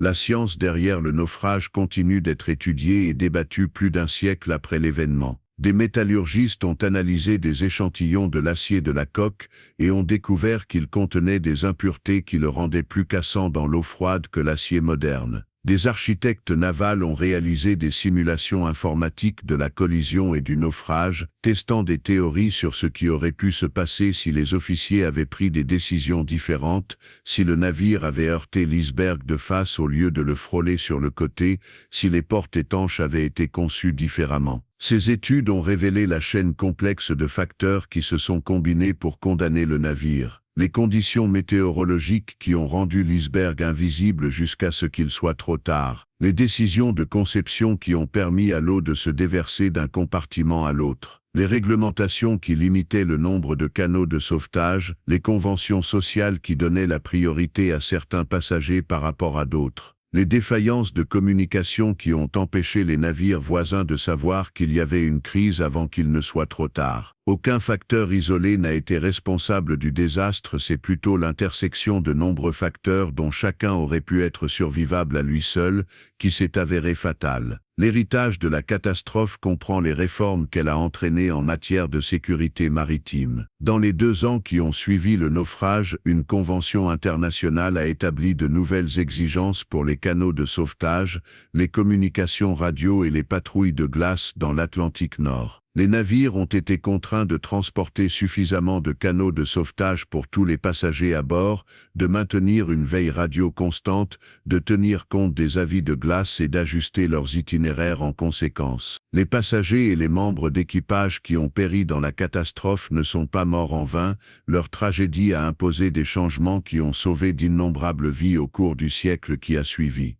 S1: La science derrière le naufrage continue d'être étudiée et débattue plus d'un siècle après l'événement. Des métallurgistes ont analysé des échantillons de l'acier de la coque et ont découvert qu'il contenait des impuretés qui le rendaient plus cassant dans l'eau froide que l'acier moderne. Des architectes navals ont réalisé des simulations informatiques de la collision et du naufrage, testant des théories sur ce qui aurait pu se passer si les officiers avaient pris des décisions différentes, si le navire avait heurté l'iceberg de face au lieu de le frôler sur le côté, si les portes étanches avaient été conçues différemment. Ces études ont révélé la chaîne complexe de facteurs qui se sont combinés pour condamner le navire. Les conditions météorologiques qui ont rendu l'iceberg invisible jusqu'à ce qu'il soit trop tard. Les décisions de conception qui ont permis à l'eau de se déverser d'un compartiment à l'autre. Les réglementations qui limitaient le nombre de canaux de sauvetage. Les conventions sociales qui donnaient la priorité à certains passagers par rapport à d'autres. Les défaillances de communication qui ont empêché les navires voisins de savoir qu'il y avait une crise avant qu'il ne soit trop tard. Aucun facteur isolé n'a été responsable du désastre, c'est plutôt l'intersection de nombreux facteurs dont chacun aurait pu être survivable à lui seul, qui s'est avéré fatal. L'héritage de la catastrophe comprend les réformes qu'elle a entraînées en matière de sécurité maritime. Dans les 2 ans qui ont suivi le naufrage, une convention internationale a établi de nouvelles exigences pour les canaux de sauvetage, les communications radio et les patrouilles de glace dans l'Atlantique Nord. Les navires ont été contraints de transporter suffisamment de canaux de sauvetage pour tous les passagers à bord, de maintenir une veille radio constante, de tenir compte des avis de glace et d'ajuster leurs itinéraires en conséquence. Les passagers et les membres d'équipage qui ont péri dans la catastrophe ne sont pas morts en vain, leur tragédie a imposé des changements qui ont sauvé d'innombrables vies au cours du siècle qui a suivi.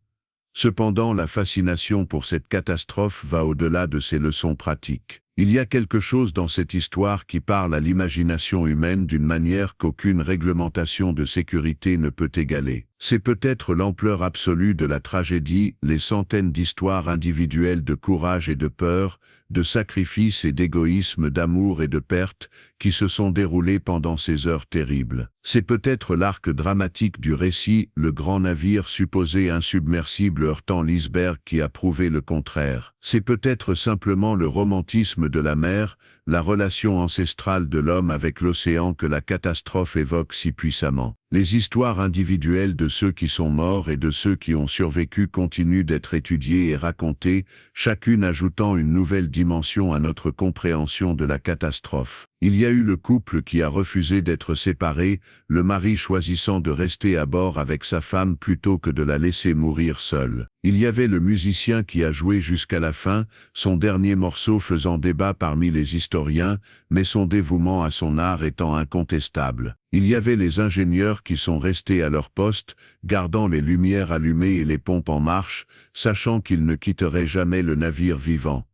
S1: Cependant, la fascination pour cette catastrophe va au-delà de ses leçons pratiques. Il y a quelque chose dans cette histoire qui parle à l'imagination humaine d'une manière qu'aucune réglementation de sécurité ne peut égaler. C'est peut-être l'ampleur absolue de la tragédie, les centaines d'histoires individuelles de courage et de peur, de sacrifice et d'égoïsme, d'amour et de perte, qui se sont déroulées pendant ces heures terribles. C'est peut-être l'arc dramatique du récit, le grand navire supposé insubmersible heurtant l'iceberg qui a prouvé le contraire. C'est peut-être simplement le romantisme de la mer, la relation ancestrale de l'homme avec l'océan que la catastrophe évoque si puissamment. Les histoires individuelles de ceux qui sont morts et de ceux qui ont survécu continuent d'être étudiées et racontées, chacune ajoutant une nouvelle dimension à notre compréhension de la catastrophe. Il y a eu le couple qui a refusé d'être séparé, le mari choisissant de rester à bord avec sa femme plutôt que de la laisser mourir seule. Il y avait le musicien qui a joué jusqu'à la fin, son dernier morceau faisant débat parmi les historiens, mais son dévouement à son art étant incontestable. Il y avait les ingénieurs qui sont restés à leur poste, gardant les lumières allumées et les pompes en marche, sachant qu'ils ne quitteraient jamais le navire vivant.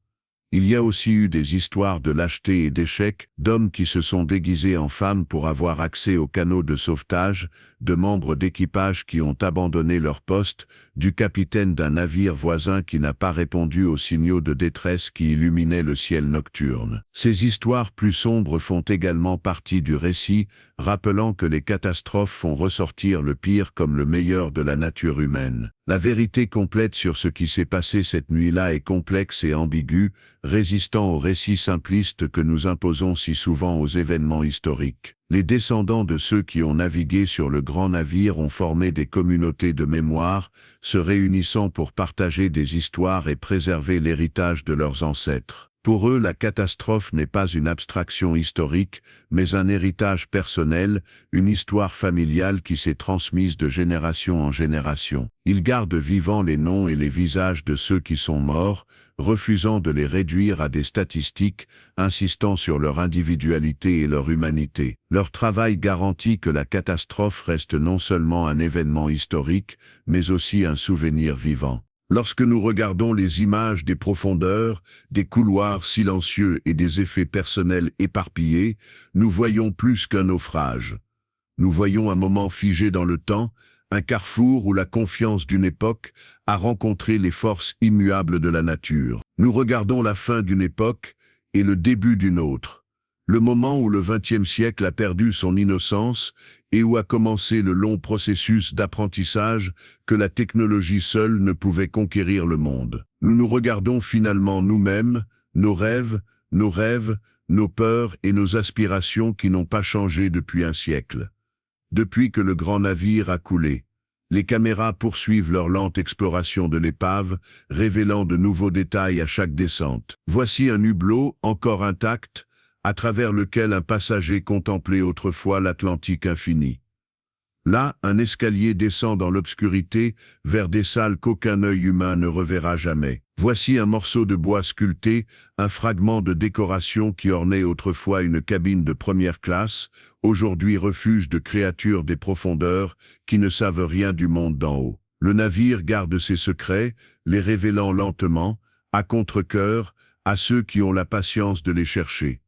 S1: Il y a aussi eu des histoires de lâcheté et d'échec, d'hommes qui se sont déguisés en femmes pour avoir accès aux canaux de sauvetage, de membres d'équipage qui ont abandonné leur poste, du capitaine d'un navire voisin qui n'a pas répondu aux signaux de détresse qui illuminaient le ciel nocturne. Ces histoires plus sombres font également partie du récit, rappelant que les catastrophes font ressortir le pire comme le meilleur de la nature humaine. La vérité complète sur ce qui s'est passé cette nuit-là est complexe et ambiguë, résistant aux récits simplistes que nous imposons si souvent aux événements historiques. Les descendants de ceux qui ont navigué sur le grand navire ont formé des communautés de mémoire, se réunissant pour partager des histoires et préserver l'héritage de leurs ancêtres. Pour eux, la catastrophe n'est pas une abstraction historique, mais un héritage personnel, une histoire familiale qui s'est transmise de génération en génération. Ils gardent vivants les noms et les visages de ceux qui sont morts, refusant de les réduire à des statistiques, insistant sur leur individualité et leur humanité. Leur travail garantit que la catastrophe reste non seulement un événement historique, mais aussi un souvenir vivant. Lorsque nous regardons les images des profondeurs, des couloirs silencieux et des effets personnels éparpillés, nous voyons plus qu'un naufrage. Nous voyons un moment figé dans le temps, un carrefour où la confiance d'une époque a rencontré les forces immuables de la nature. Nous regardons la fin d'une époque et le début d'une autre. Le moment où le XXe siècle a perdu son innocence et où a commencé le long processus d'apprentissage que la technologie seule ne pouvait conquérir le monde. Nous nous regardons finalement nous-mêmes, nos rêves, nos peurs et nos aspirations qui n'ont pas changé depuis un siècle. Depuis que le grand navire a coulé, les caméras poursuivent leur lente exploration de l'épave, révélant de nouveaux détails à chaque descente. Voici un hublot encore intact, à travers lequel un passager contemplait autrefois l'Atlantique infini. Là, un escalier descend dans l'obscurité, vers des salles qu'aucun œil humain ne reverra jamais. Voici un morceau de bois sculpté, un fragment de décoration qui ornait autrefois une cabine de première classe, aujourd'hui refuge de créatures des profondeurs qui ne savent rien du monde d'en haut. Le navire garde ses secrets, les révélant lentement, à contre-cœur, à ceux qui ont la patience de les chercher.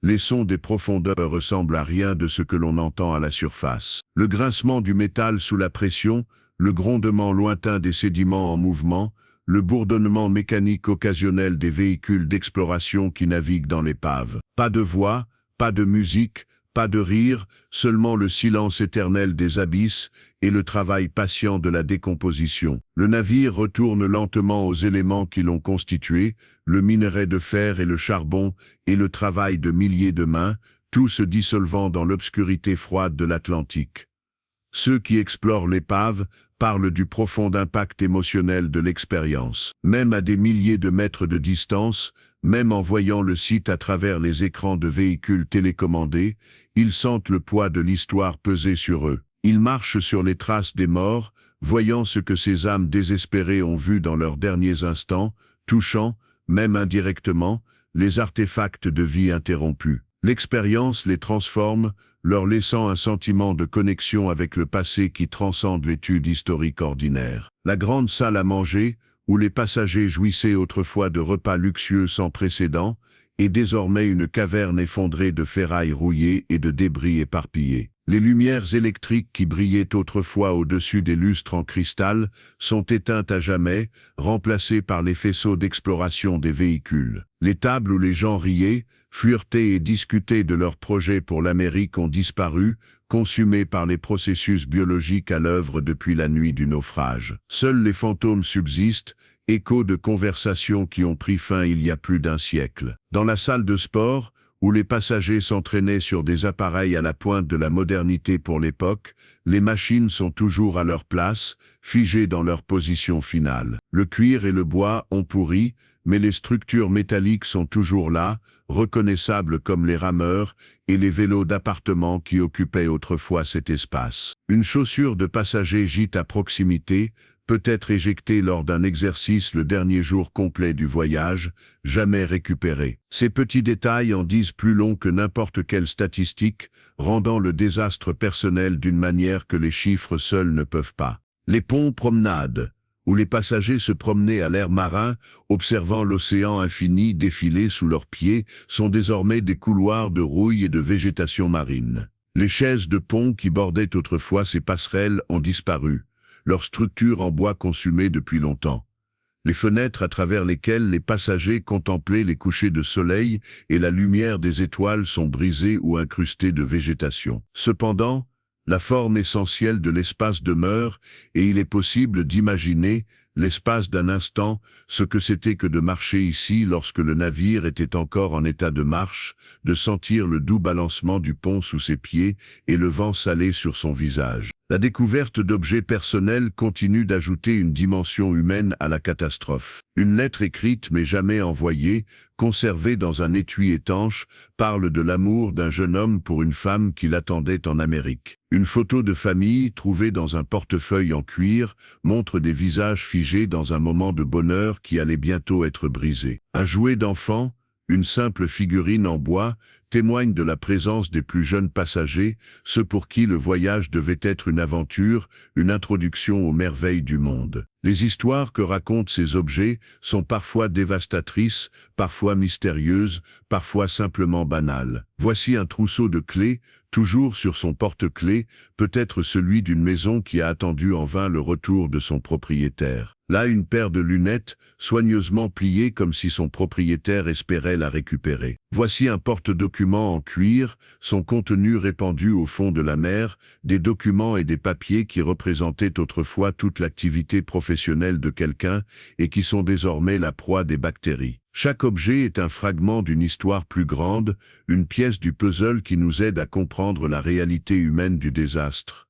S1: Les sons des profondeurs ressemblent à rien de ce que l'on entend à la surface. Le grincement du métal sous la pression, le grondement lointain des sédiments en mouvement, le bourdonnement mécanique occasionnel des véhicules d'exploration qui naviguent dans l'épave. Pas de voix, pas de musique, pas de rire, seulement le silence éternel des abysses et le travail patient de la décomposition. Le navire retourne lentement aux éléments qui l'ont constitué, le minerai de fer et le charbon, et le travail de milliers de mains, tout se dissolvant dans l'obscurité froide de l'Atlantique. Ceux qui explorent l'épave parlent du profond impact émotionnel de l'expérience. Même à des milliers de mètres de distance, même en voyant le site à travers les écrans de véhicules télécommandés, ils sentent le poids de l'histoire peser sur eux. Ils marchent sur les traces des morts, voyant ce que ces âmes désespérées ont vu dans leurs derniers instants, touchant, même indirectement, les artefacts de vie interrompus. L'expérience les transforme, leur laissant un sentiment de connexion avec le passé qui transcende l'étude historique ordinaire. La grande salle à manger, où les passagers jouissaient autrefois de repas luxueux sans précédent, est désormais une caverne effondrée de ferrailles rouillées et de débris éparpillés. Les lumières électriques qui brillaient autrefois au-dessus des lustres en cristal sont éteintes à jamais, remplacées par les faisceaux d'exploration des véhicules. Les tables où les gens riaient, fuirtaient et discutaient de leurs projets pour l'Amérique ont disparu, consumés par les processus biologiques à l'œuvre depuis la nuit du naufrage. Seuls les fantômes subsistent, échos de conversations qui ont pris fin il y a plus d'un siècle. Dans la salle de sport, où les passagers s'entraînaient sur des appareils à la pointe de la modernité pour l'époque, les machines sont toujours à leur place, figées dans leur position finale. Le cuir et le bois ont pourri, mais les structures métalliques sont toujours là, reconnaissables comme les rameurs et les vélos d'appartement qui occupaient autrefois cet espace. Une chaussure de passager gîte à proximité, peut-être éjectée lors d'un exercice le dernier jour complet du voyage, jamais récupérée. Ces petits détails en disent plus long que n'importe quelle statistique, rendant le désastre personnel d'une manière que les chiffres seuls ne peuvent pas. Les ponts promenades, où les passagers se promenaient à l'air marin, observant l'océan infini défiler sous leurs pieds, sont désormais des couloirs de rouille et de végétation marine. Les chaises de pont qui bordaient autrefois ces passerelles ont disparu, leur structure en bois consumée depuis longtemps. Les fenêtres à travers lesquelles les passagers contemplaient les couchers de soleil et la lumière des étoiles sont brisées ou incrustées de végétation. Cependant, la forme essentielle de l'espace demeure et il est possible d'imaginer, l'espace d'un instant, ce que c'était que de marcher ici lorsque le navire était encore en état de marche, de sentir le doux balancement du pont sous ses pieds et le vent salé sur son visage. La découverte d'objets personnels continue d'ajouter une dimension humaine à la catastrophe. Une lettre écrite mais jamais envoyée, conservée dans un étui étanche, parle de l'amour d'un jeune homme pour une femme qui l'attendait en Amérique. Une photo de famille, trouvée dans un portefeuille en cuir, montre des visages figés dans un moment de bonheur qui allait bientôt être brisé. Un jouet d'enfant, une simple figurine en bois, témoigne de la présence des plus jeunes passagers, ceux pour qui le voyage devait être une aventure, une introduction aux merveilles du monde. Les histoires que racontent ces objets sont parfois dévastatrices, parfois mystérieuses, parfois simplement banales. Voici un trousseau de clés, toujours sur son porte-clés, peut-être celui d'une maison qui a attendu en vain le retour de son propriétaire. Là, une paire de lunettes, soigneusement pliées comme si son propriétaire espérait la récupérer. Voici un porte-documents en cuir, son contenu répandu au fond de la mer, des documents et des papiers qui représentaient autrefois toute l'activité professionnelle de quelqu'un et qui sont désormais la proie des bactéries. Chaque objet est un fragment d'une histoire plus grande, une pièce du puzzle qui nous aide à comprendre la réalité humaine du désastre.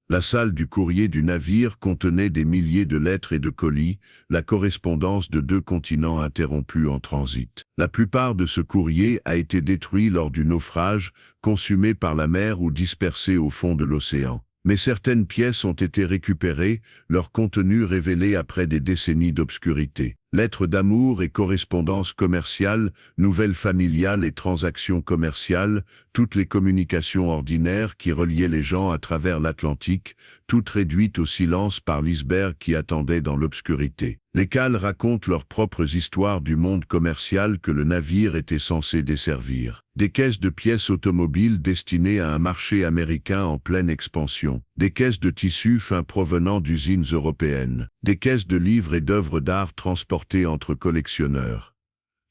S1: La salle du courrier du navire contenait des milliers de lettres et de colis, la correspondance de 2 continents interrompus en transit. La plupart de ce courrier a été détruit lors du naufrage, consumé par la mer ou dispersé au fond de l'océan. Mais certaines pièces ont été récupérées, leur contenu révélé après des décennies d'obscurité. Lettres d'amour et correspondances commerciales, nouvelles familiales et transactions commerciales, toutes les communications ordinaires qui reliaient les gens à travers l'Atlantique, toutes réduites au silence par l'iceberg qui attendait dans l'obscurité. Les cales racontent leurs propres histoires du monde commercial que le navire était censé desservir. Des caisses de pièces automobiles destinées à un marché américain en pleine expansion. Des caisses de tissus fins provenant d'usines européennes. Des caisses de livres et d'œuvres d'art transportées entre collectionneurs.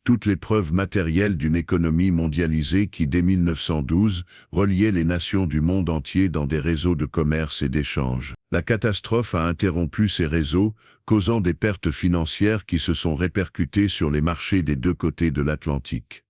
S1: Toutes les preuves matérielles d'une économie mondialisée qui, dès 1912, reliait les nations du monde entier dans des réseaux de commerce et d'échange. La catastrophe a interrompu ces réseaux, causant des pertes financières qui se sont répercutées sur les marchés des 2 côtés de l'Atlantique.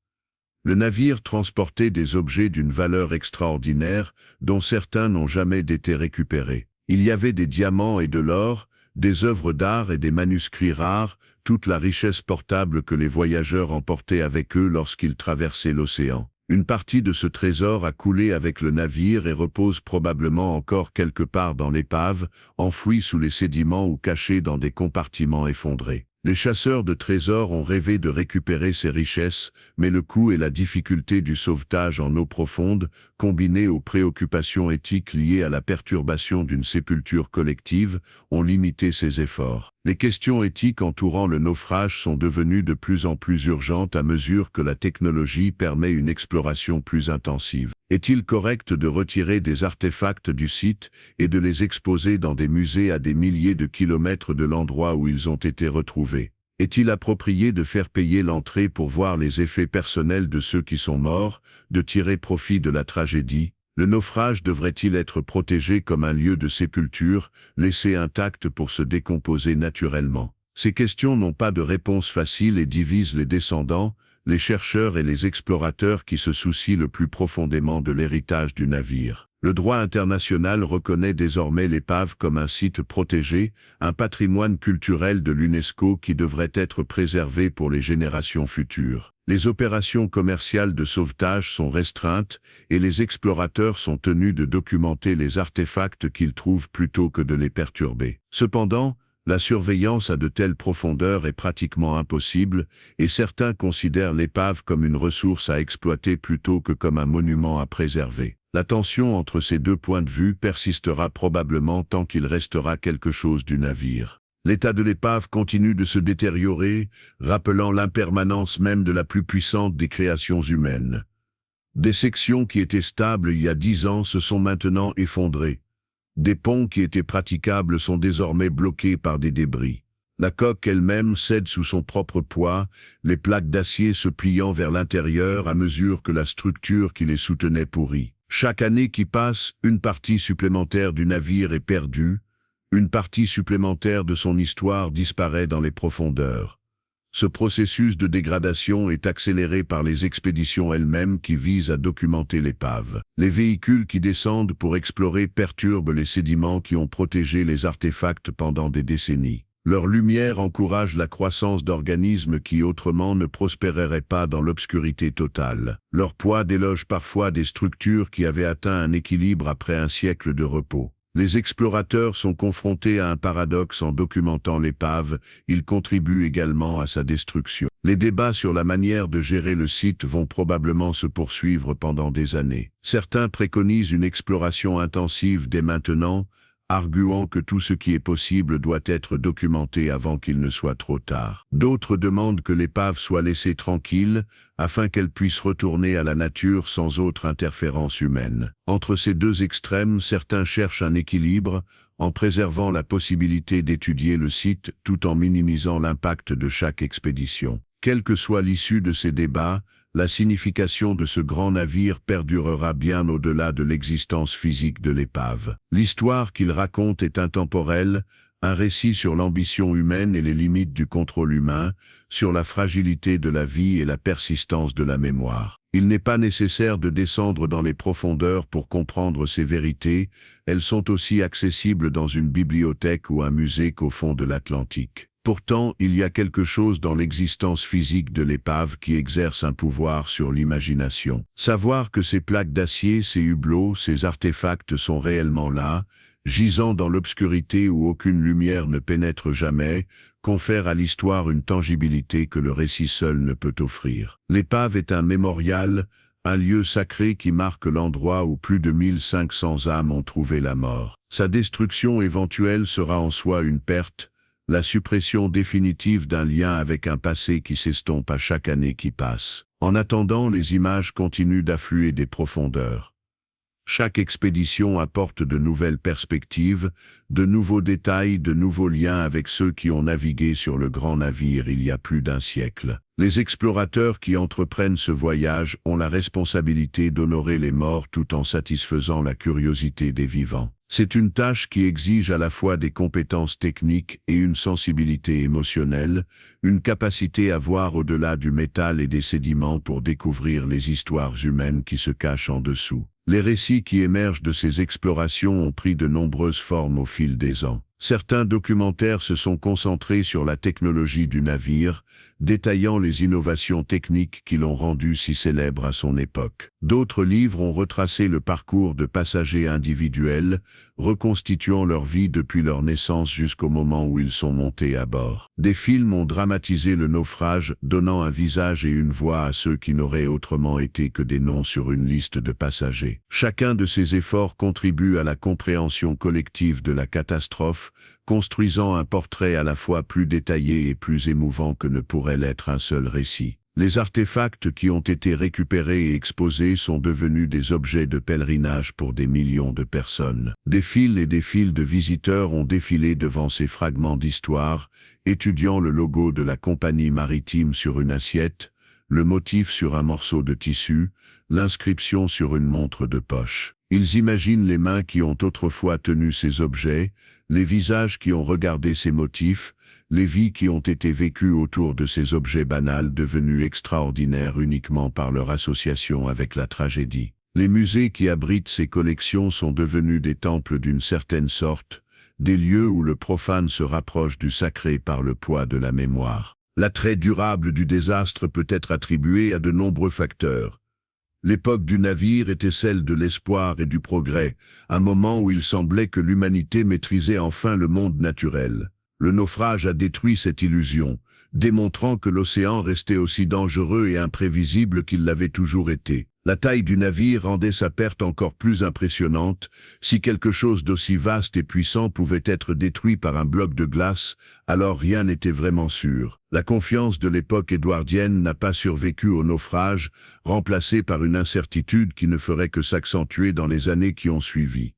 S1: Le navire transportait des objets d'une valeur extraordinaire, dont certains n'ont jamais été récupérés. Il y avait des diamants et de l'or, des œuvres d'art et des manuscrits rares, toute la richesse portable que les voyageurs emportaient avec eux lorsqu'ils traversaient l'océan. Une partie de ce trésor a coulé avec le navire et repose probablement encore quelque part dans l'épave, enfouie sous les sédiments ou cachée dans des compartiments effondrés. Les chasseurs de trésors ont rêvé de récupérer ces richesses, mais le coût et la difficulté du sauvetage en eau profonde, combinés aux préoccupations éthiques liées à la perturbation d'une sépulture collective, ont limité ces efforts. Les questions éthiques entourant le naufrage sont devenues de plus en plus urgentes à mesure que la technologie permet une exploration plus intensive. Est-il correct de retirer des artefacts du site et de les exposer dans des musées à des milliers de kilomètres de l'endroit où ils ont été retrouvés? Est-il approprié de faire payer l'entrée pour voir les effets personnels de ceux qui sont morts, de tirer profit de la tragédie? Le naufrage devrait-il être protégé comme un lieu de sépulture, laissé intact pour se décomposer naturellement? Ces questions n'ont pas de réponse facile et divisent les descendants, les chercheurs et les explorateurs qui se soucient le plus profondément de l'héritage du navire. Le droit international reconnaît désormais l'épave comme un site protégé, un patrimoine culturel de l'UNESCO qui devrait être préservé pour les générations futures. Les opérations commerciales de sauvetage sont restreintes et les explorateurs sont tenus de documenter les artefacts qu'ils trouvent plutôt que de les perturber. Cependant, la surveillance à de telles profondeurs est pratiquement impossible et certains considèrent l'épave comme une ressource à exploiter plutôt que comme un monument à préserver. La tension entre ces 2 points de vue persistera probablement tant qu'il restera quelque chose du navire. L'état de l'épave continue de se détériorer, rappelant l'impermanence même de la plus puissante des créations humaines. Des sections qui étaient stables il y a 10 ans se sont maintenant effondrées. Des ponts qui étaient praticables sont désormais bloqués par des débris. La coque elle-même cède sous son propre poids, les plaques d'acier se pliant vers l'intérieur à mesure que la structure qui les soutenait pourrit. Chaque année qui passe, une partie supplémentaire du navire est perdue, une partie supplémentaire de son histoire disparaît dans les profondeurs. Ce processus de dégradation est accéléré par les expéditions elles-mêmes qui visent à documenter l'épave. Les véhicules qui descendent pour explorer perturbent les sédiments qui ont protégé les artefacts pendant des décennies. Leur lumière encourage la croissance d'organismes qui autrement ne prospéreraient pas dans l'obscurité totale. Leur poids déloge parfois des structures qui avaient atteint un équilibre après un siècle de repos. Les explorateurs sont confrontés à un paradoxe en documentant l'épave, ils contribuent également à sa destruction. Les débats sur la manière de gérer le site vont probablement se poursuivre pendant des années. Certains préconisent une exploration intensive dès maintenant, arguant que tout ce qui est possible doit être documenté avant qu'il ne soit trop tard. D'autres demandent que l'épave soit laissée tranquille, afin qu'elle puisse retourner à la nature sans autre interférence humaine. Entre ces deux extrêmes, certains cherchent un équilibre, en préservant la possibilité d'étudier le site tout en minimisant l'impact de chaque expédition. Quelle que soit l'issue de ces débats, la signification de ce grand navire perdurera bien au-delà de l'existence physique de l'épave. L'histoire qu'il raconte est intemporelle, un récit sur l'ambition humaine et les limites du contrôle humain, sur la fragilité de la vie et la persistance de la mémoire. Il n'est pas nécessaire de descendre dans les profondeurs pour comprendre ces vérités, elles sont aussi accessibles dans une bibliothèque ou un musée qu'au fond de l'Atlantique. Pourtant, il y a quelque chose dans l'existence physique de l'épave qui exerce un pouvoir sur l'imagination. Savoir que ces plaques d'acier, ces hublots, ces artefacts sont réellement là, gisant dans l'obscurité où aucune lumière ne pénètre jamais, confère à l'histoire une tangibilité que le récit seul ne peut offrir. L'épave est un mémorial, un lieu sacré qui marque l'endroit où plus de 1500 âmes ont trouvé la mort. Sa destruction éventuelle sera en soi une perte, la suppression définitive d'un lien avec un passé qui s'estompe à chaque année qui passe. En attendant, les images continuent d'affluer des profondeurs. Chaque expédition apporte de nouvelles perspectives, de nouveaux détails, de nouveaux liens avec ceux qui ont navigué sur le grand navire il y a plus d'un siècle. Les explorateurs qui entreprennent ce voyage ont la responsabilité d'honorer les morts tout en satisfaisant la curiosité des vivants. C'est une tâche qui exige à la fois des compétences techniques et une sensibilité émotionnelle, une capacité à voir au-delà du métal et des sédiments pour découvrir les histoires humaines qui se cachent en dessous. Les récits qui émergent de ces explorations ont pris de nombreuses formes au fil des ans. Certains documentaires se sont concentrés sur la technologie du navire, détaillant les innovations techniques qui l'ont rendu si célèbre à son époque. D'autres livres ont retracé le parcours de passagers individuels, reconstituant leur vie depuis leur naissance jusqu'au moment où ils sont montés à bord. Des films ont dramatisé le naufrage, donnant un visage et une voix à ceux qui n'auraient autrement été que des noms sur une liste de passagers. Chacun de ces efforts contribue à la compréhension collective de la catastrophe, construisant un portrait à la fois plus détaillé et plus émouvant que ne pourrait l'être un seul récit. Les artefacts qui ont été récupérés et exposés sont devenus des objets de pèlerinage pour des millions de personnes. Des files et des files de visiteurs ont défilé devant ces fragments d'histoire, étudiant le logo de la compagnie maritime sur une assiette, le motif sur un morceau de tissu, l'inscription sur une montre de poche. Ils imaginent les mains qui ont autrefois tenu ces objets, les visages qui ont regardé ces motifs, les vies qui ont été vécues autour de ces objets banals devenus extraordinaires uniquement par leur association avec la tragédie. Les musées qui abritent ces collections sont devenus des temples d'une certaine sorte, des lieux où le profane se rapproche du sacré par le poids de la mémoire. L'attrait durable du désastre peut être attribué à de nombreux facteurs. L'époque du navire était celle de l'espoir et du progrès, un moment où il semblait que l'humanité maîtrisait enfin le monde naturel. Le naufrage a détruit cette illusion, démontrant que l'océan restait aussi dangereux et imprévisible qu'il l'avait toujours été. La taille du navire rendait sa perte encore plus impressionnante. Si quelque chose d'aussi vaste et puissant pouvait être détruit par un bloc de glace, alors rien n'était vraiment sûr. La confiance de l'époque édouardienne n'a pas survécu au naufrage, remplacée par une incertitude qui ne ferait que s'accentuer dans les années qui ont suivi.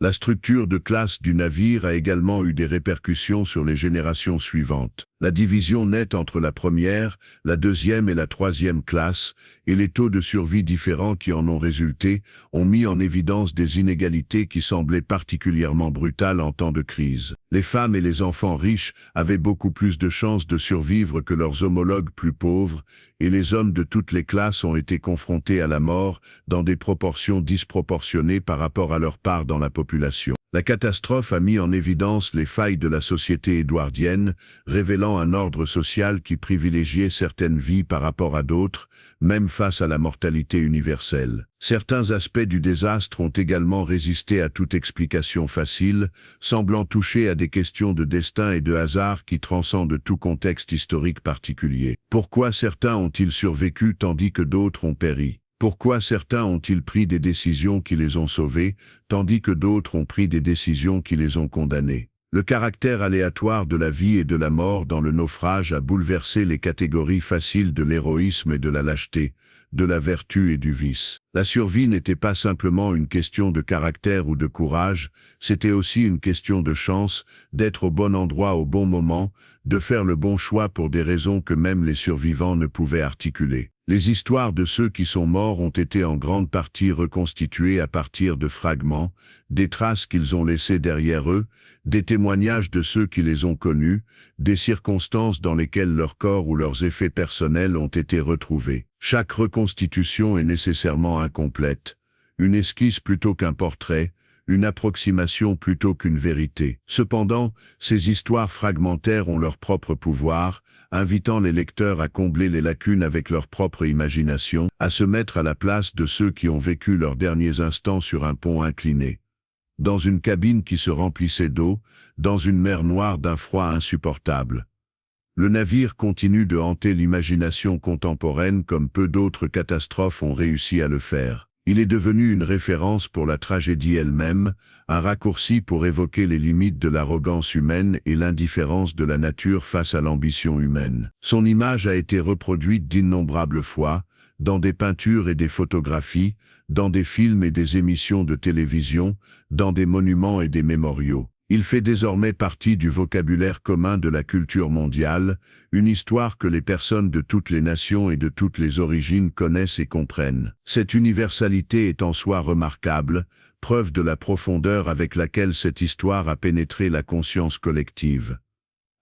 S1: La structure de classe du navire a également eu des répercussions sur les générations suivantes. La division nette entre la première, la deuxième et la troisième classe, et les taux de survie différents qui en ont résulté, ont mis en évidence des inégalités qui semblaient particulièrement brutales en temps de crise. Les femmes et les enfants riches avaient beaucoup plus de chances de survivre que leurs homologues plus pauvres, et les hommes de toutes les classes ont été confrontés à la mort dans des proportions disproportionnées par rapport à leur part dans la population. La catastrophe a mis en évidence les failles de la société édouardienne, révélant un ordre social qui privilégiait certaines vies par rapport à d'autres, même face à la mortalité universelle. Certains aspects du désastre ont également résisté à toute explication facile, semblant toucher à des questions de destin et de hasard qui transcendent tout contexte historique particulier. Pourquoi certains ont-ils survécu tandis que d'autres ont péri ? Pourquoi certains ont-ils pris des décisions qui les ont sauvés, tandis que d'autres ont pris des décisions qui les ont condamnés? Le caractère aléatoire de la vie et de la mort dans le naufrage a bouleversé les catégories faciles de l'héroïsme et de la lâcheté, de la vertu et du vice. La survie n'était pas simplement une question de caractère ou de courage, c'était aussi une question de chance, d'être au bon endroit au bon moment, de faire le bon choix pour des raisons que même les survivants ne pouvaient articuler. Les histoires de ceux qui sont morts ont été en grande partie reconstituées à partir de fragments, des traces qu'ils ont laissées derrière eux, des témoignages de ceux qui les ont connus, des circonstances dans lesquelles leur corps ou leurs effets personnels ont été retrouvés. Chaque reconstitution est nécessairement incomplète, une esquisse plutôt qu'un portrait, une approximation plutôt qu'une vérité. Cependant, ces histoires fragmentaires ont leur propre pouvoir, invitant les lecteurs à combler les lacunes avec leur propre imagination, à se mettre à la place de ceux qui ont vécu leurs derniers instants sur un pont incliné, dans une cabine qui se remplissait d'eau, dans une mer noire d'un froid insupportable. Le navire continue de hanter l'imagination contemporaine comme peu d'autres catastrophes ont réussi à le faire. Il est devenu une référence pour la tragédie elle-même, un raccourci pour évoquer les limites de l'arrogance humaine et l'indifférence de la nature face à l'ambition humaine. Son image a été reproduite d'innombrables fois, dans des peintures et des photographies, dans des films et des émissions de télévision, dans des monuments et des mémoriaux. Il fait désormais partie du vocabulaire commun de la culture mondiale, une histoire que les personnes de toutes les nations et de toutes les origines connaissent et comprennent. Cette universalité est en soi remarquable, preuve de la profondeur avec laquelle cette histoire a pénétré la conscience collective.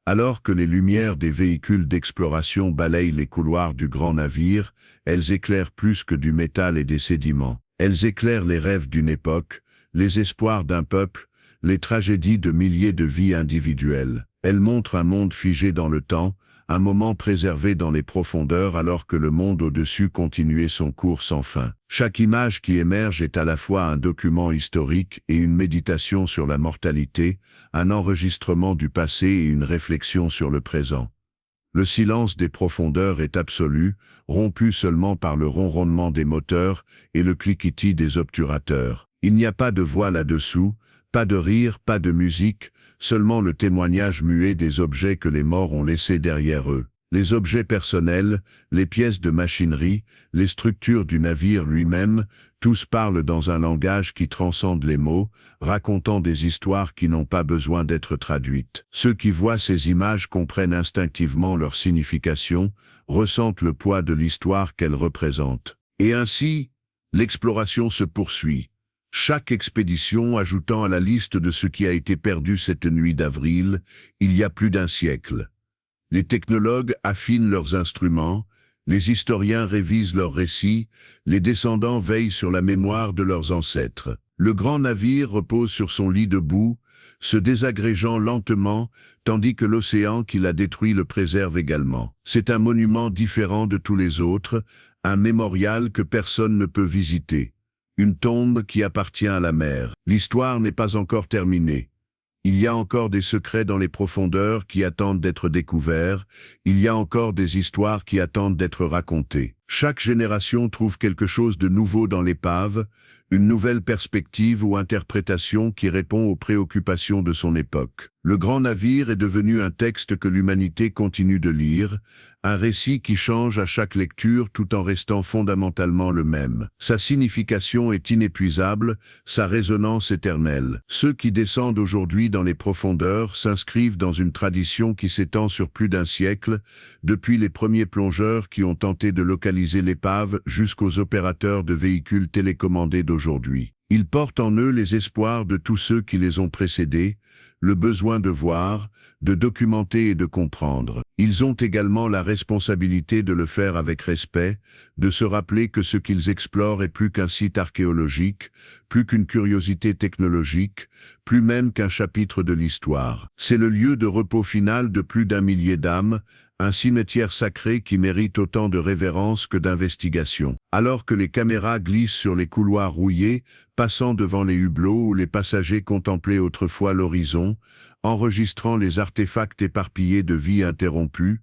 S1: Alors que les lumières des véhicules d'exploration balayent les couloirs du grand navire, elles éclairent plus que du métal et des sédiments. Elles éclairent les rêves d'une époque, les espoirs d'un peuple, les tragédies de milliers de vies individuelles. Elles montrent un monde figé dans le temps, un moment préservé dans les profondeurs alors que le monde au-dessus continuait son cours sans fin. Chaque image qui émerge est à la fois un document historique et une méditation sur la mortalité, un enregistrement du passé et une réflexion sur le présent. Le silence des profondeurs est absolu, rompu seulement par le ronronnement des moteurs et le cliquetis des obturateurs. Il n'y a pas de voix là-dessous, pas de rire, pas de musique, seulement le témoignage muet des objets que les morts ont laissés derrière eux. Les objets personnels, les pièces de machinerie, les structures du navire lui-même, tous parlent dans un langage qui transcende les mots, racontant des histoires qui n'ont pas besoin d'être traduites. Ceux qui voient ces images comprennent instinctivement leur signification, ressentent le poids de l'histoire qu'elles représentent. Et ainsi, l'exploration se poursuit. Chaque expédition ajoutant à la liste de ce qui a été perdu cette nuit d'avril, il y a plus d'un siècle. Les technologues affinent leurs instruments, les historiens révisent leurs récits, les descendants veillent sur la mémoire de leurs ancêtres. Le grand navire repose sur son lit de boue, se désagrégeant lentement, tandis que l'océan qui l'a détruit le préserve également. C'est un monument différent de tous les autres, un mémorial que personne ne peut visiter. Une tombe qui appartient à la mer. L'histoire n'est pas encore terminée. Il y a encore des secrets dans les profondeurs qui attendent d'être découverts, il y a encore des histoires qui attendent d'être racontées. Chaque génération trouve quelque chose de nouveau dans l'épave, une nouvelle perspective ou interprétation qui répond aux préoccupations de son époque. Le grand navire est devenu un texte que l'humanité continue de lire, un récit qui change à chaque lecture tout en restant fondamentalement le même. Sa signification est inépuisable, sa résonance éternelle. Ceux qui descendent aujourd'hui dans les profondeurs s'inscrivent dans une tradition qui s'étend sur plus d'un siècle, depuis les premiers plongeurs qui ont tenté de localiser l'épave jusqu'aux opérateurs de véhicules télécommandés d'aujourd'hui. Ils portent en eux les espoirs de tous ceux qui les ont précédés, le besoin de voir, de documenter et de comprendre. Ils ont également la responsabilité de le faire avec respect, de se rappeler que ce qu'ils explorent est plus qu'un site archéologique, plus qu'une curiosité technologique, plus même qu'un chapitre de l'histoire. C'est le lieu de repos final de plus d'un millier d'âmes, un cimetière sacré qui mérite autant de révérence que d'investigation. Alors que les caméras glissent sur les couloirs rouillés, passant devant les hublots où les passagers contemplaient autrefois l'horizon, enregistrant les artefacts éparpillés de vie interrompue,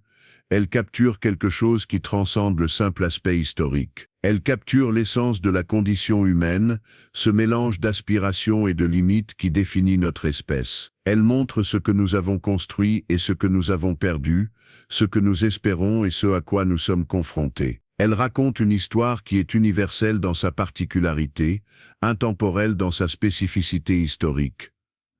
S1: elles capturent quelque chose qui transcende le simple aspect historique. Elles capturent l'essence de la condition humaine, ce mélange d'aspirations et de limites qui définit notre espèce. Elles montrent ce que nous avons construit et ce que nous avons perdu, ce que nous espérons et ce à quoi nous sommes confrontés. Elles racontent une histoire qui est universelle dans sa particularité, intemporelle dans sa spécificité historique.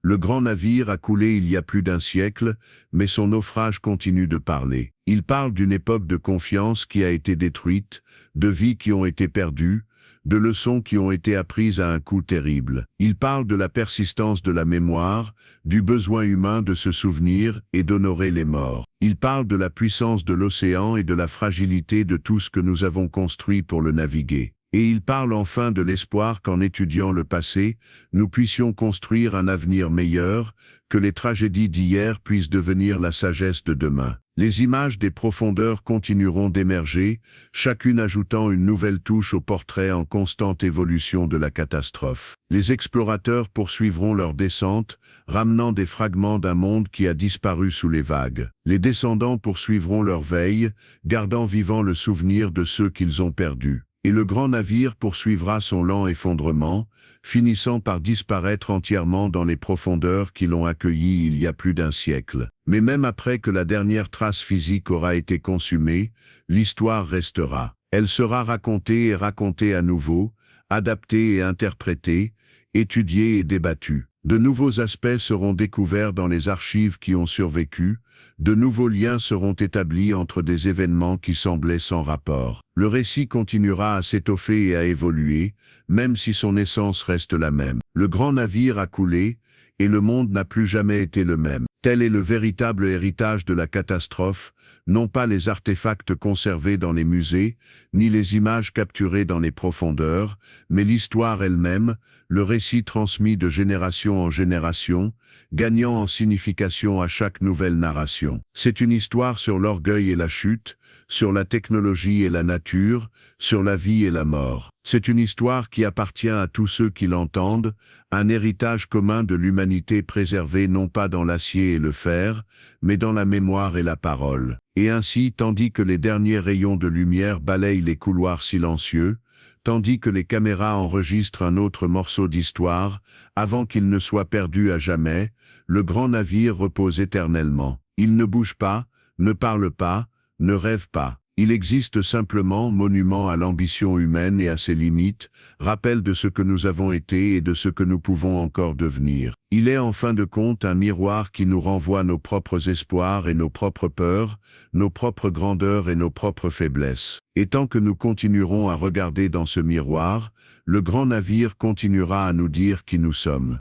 S1: Le grand navire a coulé il y a plus d'un siècle, mais son naufrage continue de parler. Il parle d'une époque de confiance qui a été détruite, de vies qui ont été perdues, de leçons qui ont été apprises à un coût terrible. Il parle de la persistance de la mémoire, du besoin humain de se souvenir et d'honorer les morts. Il parle de la puissance de l'océan et de la fragilité de tout ce que nous avons construit pour le naviguer. Et il parle enfin de l'espoir qu'en étudiant le passé, nous puissions construire un avenir meilleur, que les tragédies d'hier puissent devenir la sagesse de demain. Les images des profondeurs continueront d'émerger, chacune ajoutant une nouvelle touche au portrait en constante évolution de la catastrophe. Les explorateurs poursuivront leur descente, ramenant des fragments d'un monde qui a disparu sous les vagues. Les descendants poursuivront leur veille, gardant vivant le souvenir de ceux qu'ils ont perdus. Et le grand navire poursuivra son lent effondrement, finissant par disparaître entièrement dans les profondeurs qui l'ont accueilli il y a plus d'un siècle. Mais même après que la dernière trace physique aura été consumée, l'histoire restera. Elle sera racontée et racontée à nouveau, adaptée et interprétée, étudiée et débattue. De nouveaux aspects seront découverts dans les archives qui ont survécu, de nouveaux liens seront établis entre des événements qui semblaient sans rapport. Le récit continuera à s'étoffer et à évoluer, même si son essence reste la même. Le grand navire a coulé, et le monde n'a plus jamais été le même. Tel est le véritable héritage de la catastrophe, non pas les artefacts conservés dans les musées, ni les images capturées dans les profondeurs, mais l'histoire elle-même, le récit transmis de génération en génération, gagnant en signification à chaque nouvelle narration. C'est une histoire sur l'orgueil et la chute, sur la technologie et la nature, sur la vie et la mort. C'est une histoire qui appartient à tous ceux qui l'entendent, un héritage commun de l'humanité préservé non pas dans l'acier et le fer, mais dans la mémoire et la parole. Et ainsi, tandis que les derniers rayons de lumière balayent les couloirs silencieux, tandis que les caméras enregistrent un autre morceau d'histoire, avant qu'il ne soit perdu à jamais, le grand navire repose éternellement. Il ne bouge pas, ne parle pas, ne rêve pas. Il existe simplement, monument à l'ambition humaine et à ses limites, rappel de ce que nous avons été et de ce que nous pouvons encore devenir. Il est en fin de compte un miroir qui nous renvoie nos propres espoirs et nos propres peurs, nos propres grandeurs et nos propres faiblesses. Et tant que nous continuerons à regarder dans ce miroir, le grand navire continuera à nous dire qui nous sommes.